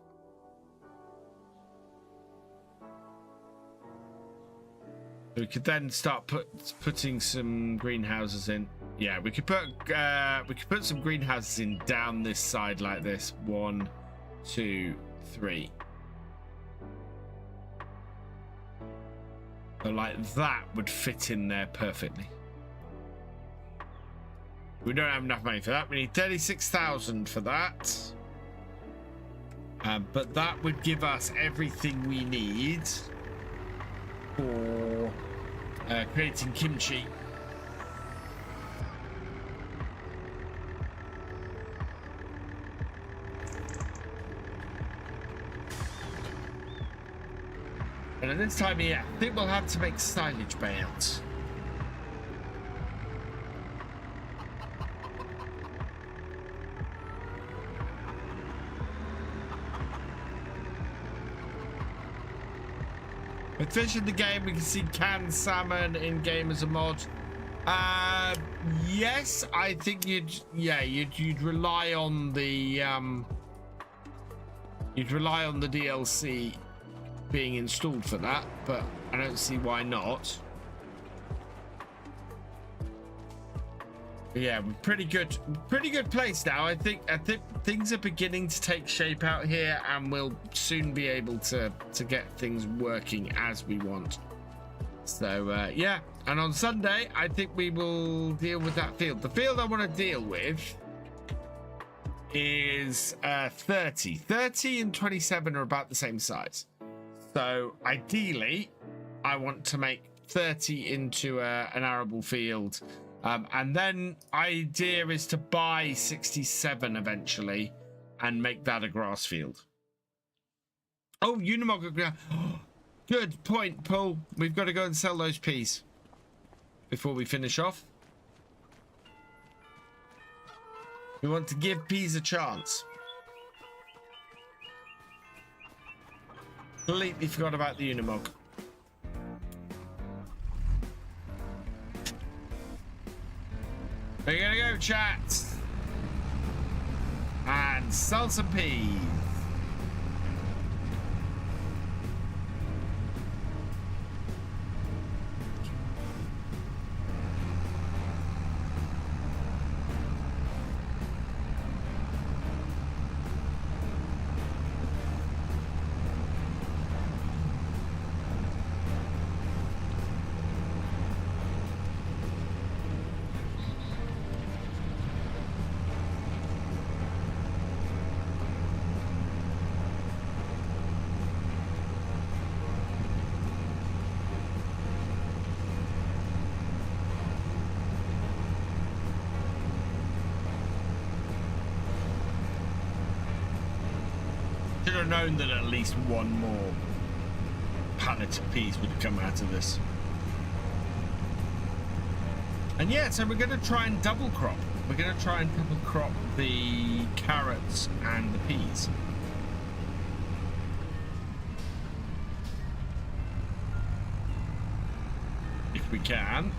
We could then start putting some greenhouses in. Yeah, we could put some greenhouses in down this side like this. 1, 2, 3. So like that would fit in there perfectly. We don't have enough money for that. We need 36,000 for that. But that would give us everything we need for creating kimchi. And at this time of year, I think we'll have to make silage bales. With fish in the game, we can see canned salmon in game as a mod. Yes, I think you'd rely on the DLC being installed for that, but I don't see why not. But yeah, we're pretty good place now. I think things are beginning to take shape out here, and we'll soon be able to get things working as we want. So yeah, and on Sunday I think we will deal with that field. The field I want to deal with is 30 and 27 are about the same size. So ideally I want to make 30 into an arable field, and then idea is to buy 67 eventually and make that a grass field. Oh, Unimog. Good point, Paul. We've got to go and sell those peas before we finish off. We want to give peas a chance. Completely forgot about the Unimog. We're gonna go, chat, and sell some peas. Should have known that at least one more pallet of peas would come out of this. And yeah, so we're going to try and double crop. We're going to try and double crop the carrots and the peas. If we can.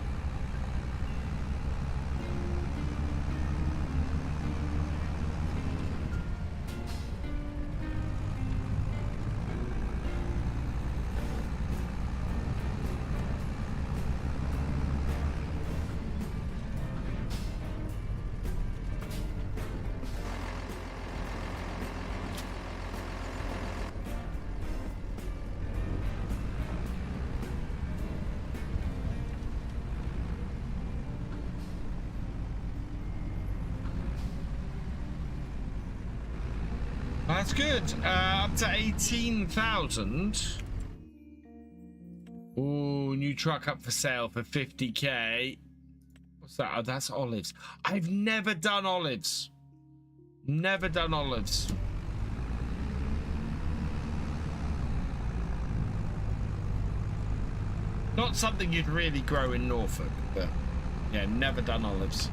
That's good. Up to 18,000. Ooh, new truck up for sale for 50k. What's that? Oh, that's olives. I've never done olives. Never done olives. Not something you'd really grow in Norfolk, but yeah, never done olives.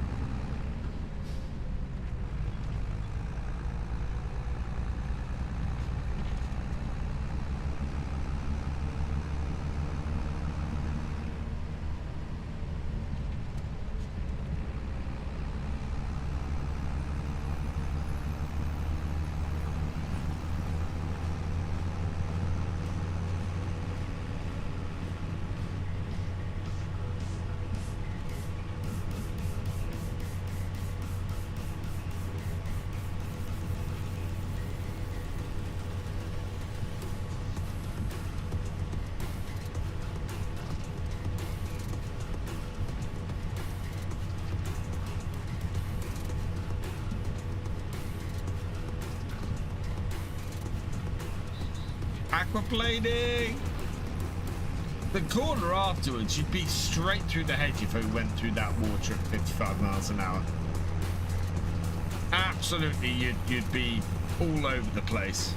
Aquaplaning! The corner afterwards, you'd be straight through the hedge if we went through that water at 55 miles an hour. Absolutely, you'd be all over the place.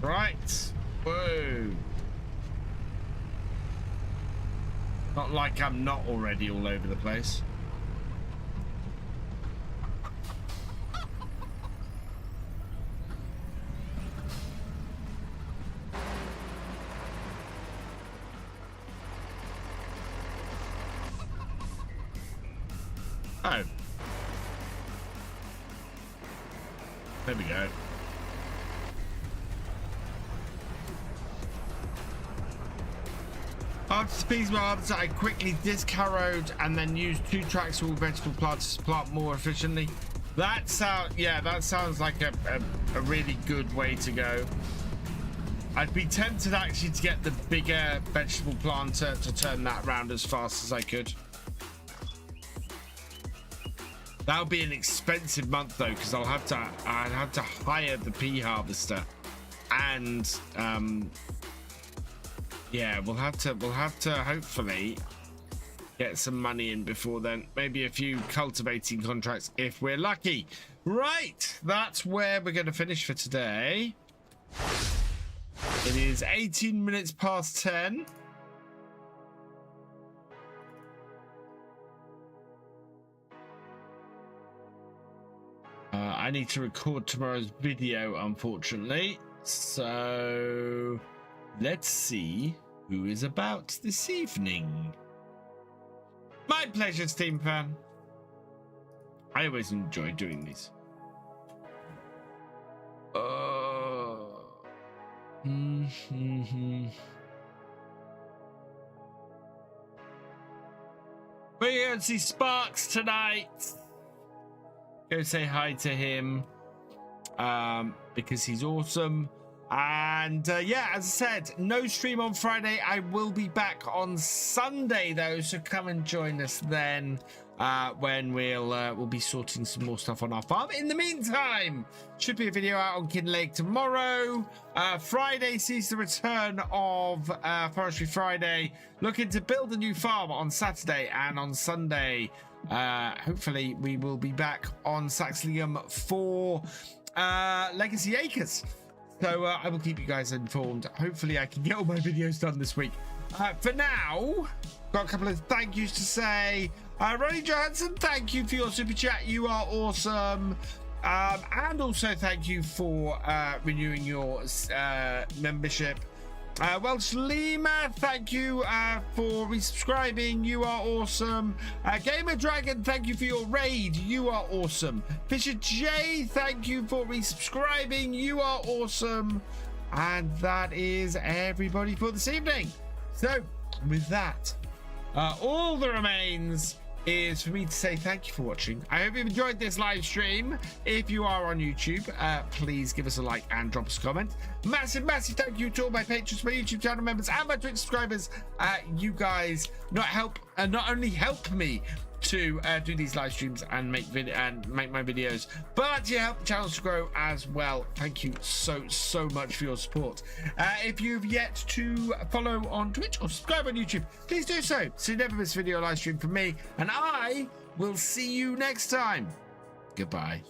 Right. Whoa. Not like I'm not already all over the place. Oh. There we go. After the peas were harvested, I quickly discarrowed and then used 2 tracks of all vegetable plants to plant more efficiently. That sounds like a really good way to go. I'd be tempted actually to get the bigger vegetable planter to turn that around as fast as I could. That would be an expensive month though, because I'd have to hire the pea harvester, and yeah, we'll have to hopefully get some money in before then. Maybe a few cultivating contracts if we're lucky. Right, that's where we're going to finish for today. It is 18 minutes past 10. I need to record tomorrow's video, unfortunately. So let's see who is about this evening. My pleasure, Steam fan. I always enjoy doing these. We're going to see Sparks tonight. Go say hi to him because he's awesome. And yeah, as I said, no stream on Friday. I will be back on Sunday though, so come and join us then when we'll be sorting some more stuff on our farm. In the meantime, should be a video out on Kin Lake tomorrow. Friday sees the return of Forestry Friday. Looking to build a new farm on Saturday, and on Sunday hopefully we will be back on Saxlingham for Legacy Acres. So I will keep you guys informed. Hopefully I can get all my videos done this week. For now, got a couple of thank yous to say. Ronnie Johansen, thank you for your super chat. You are awesome. And also thank you for renewing your membership. Welsh Lima, thank you for resubscribing. You are awesome. Gamer Dragon, thank you for your raid. You are awesome. Fisher J, thank you for resubscribing. You are awesome. And that is everybody for this evening. So with that, all that remains is for me to say thank you for watching. I hope you've enjoyed this live stream. If you are on YouTube, please give us a like and drop us a comment. Massive thank you to all my patrons, my YouTube channel members, and my Twitch subscribers. You guys not only help me to do these live streams and make my videos, but you help the channels to grow as well. Thank you so much for your support. If you've yet to follow on Twitch or subscribe on YouTube, please do so you never miss a video or live stream from me, and I will see you next time. Goodbye.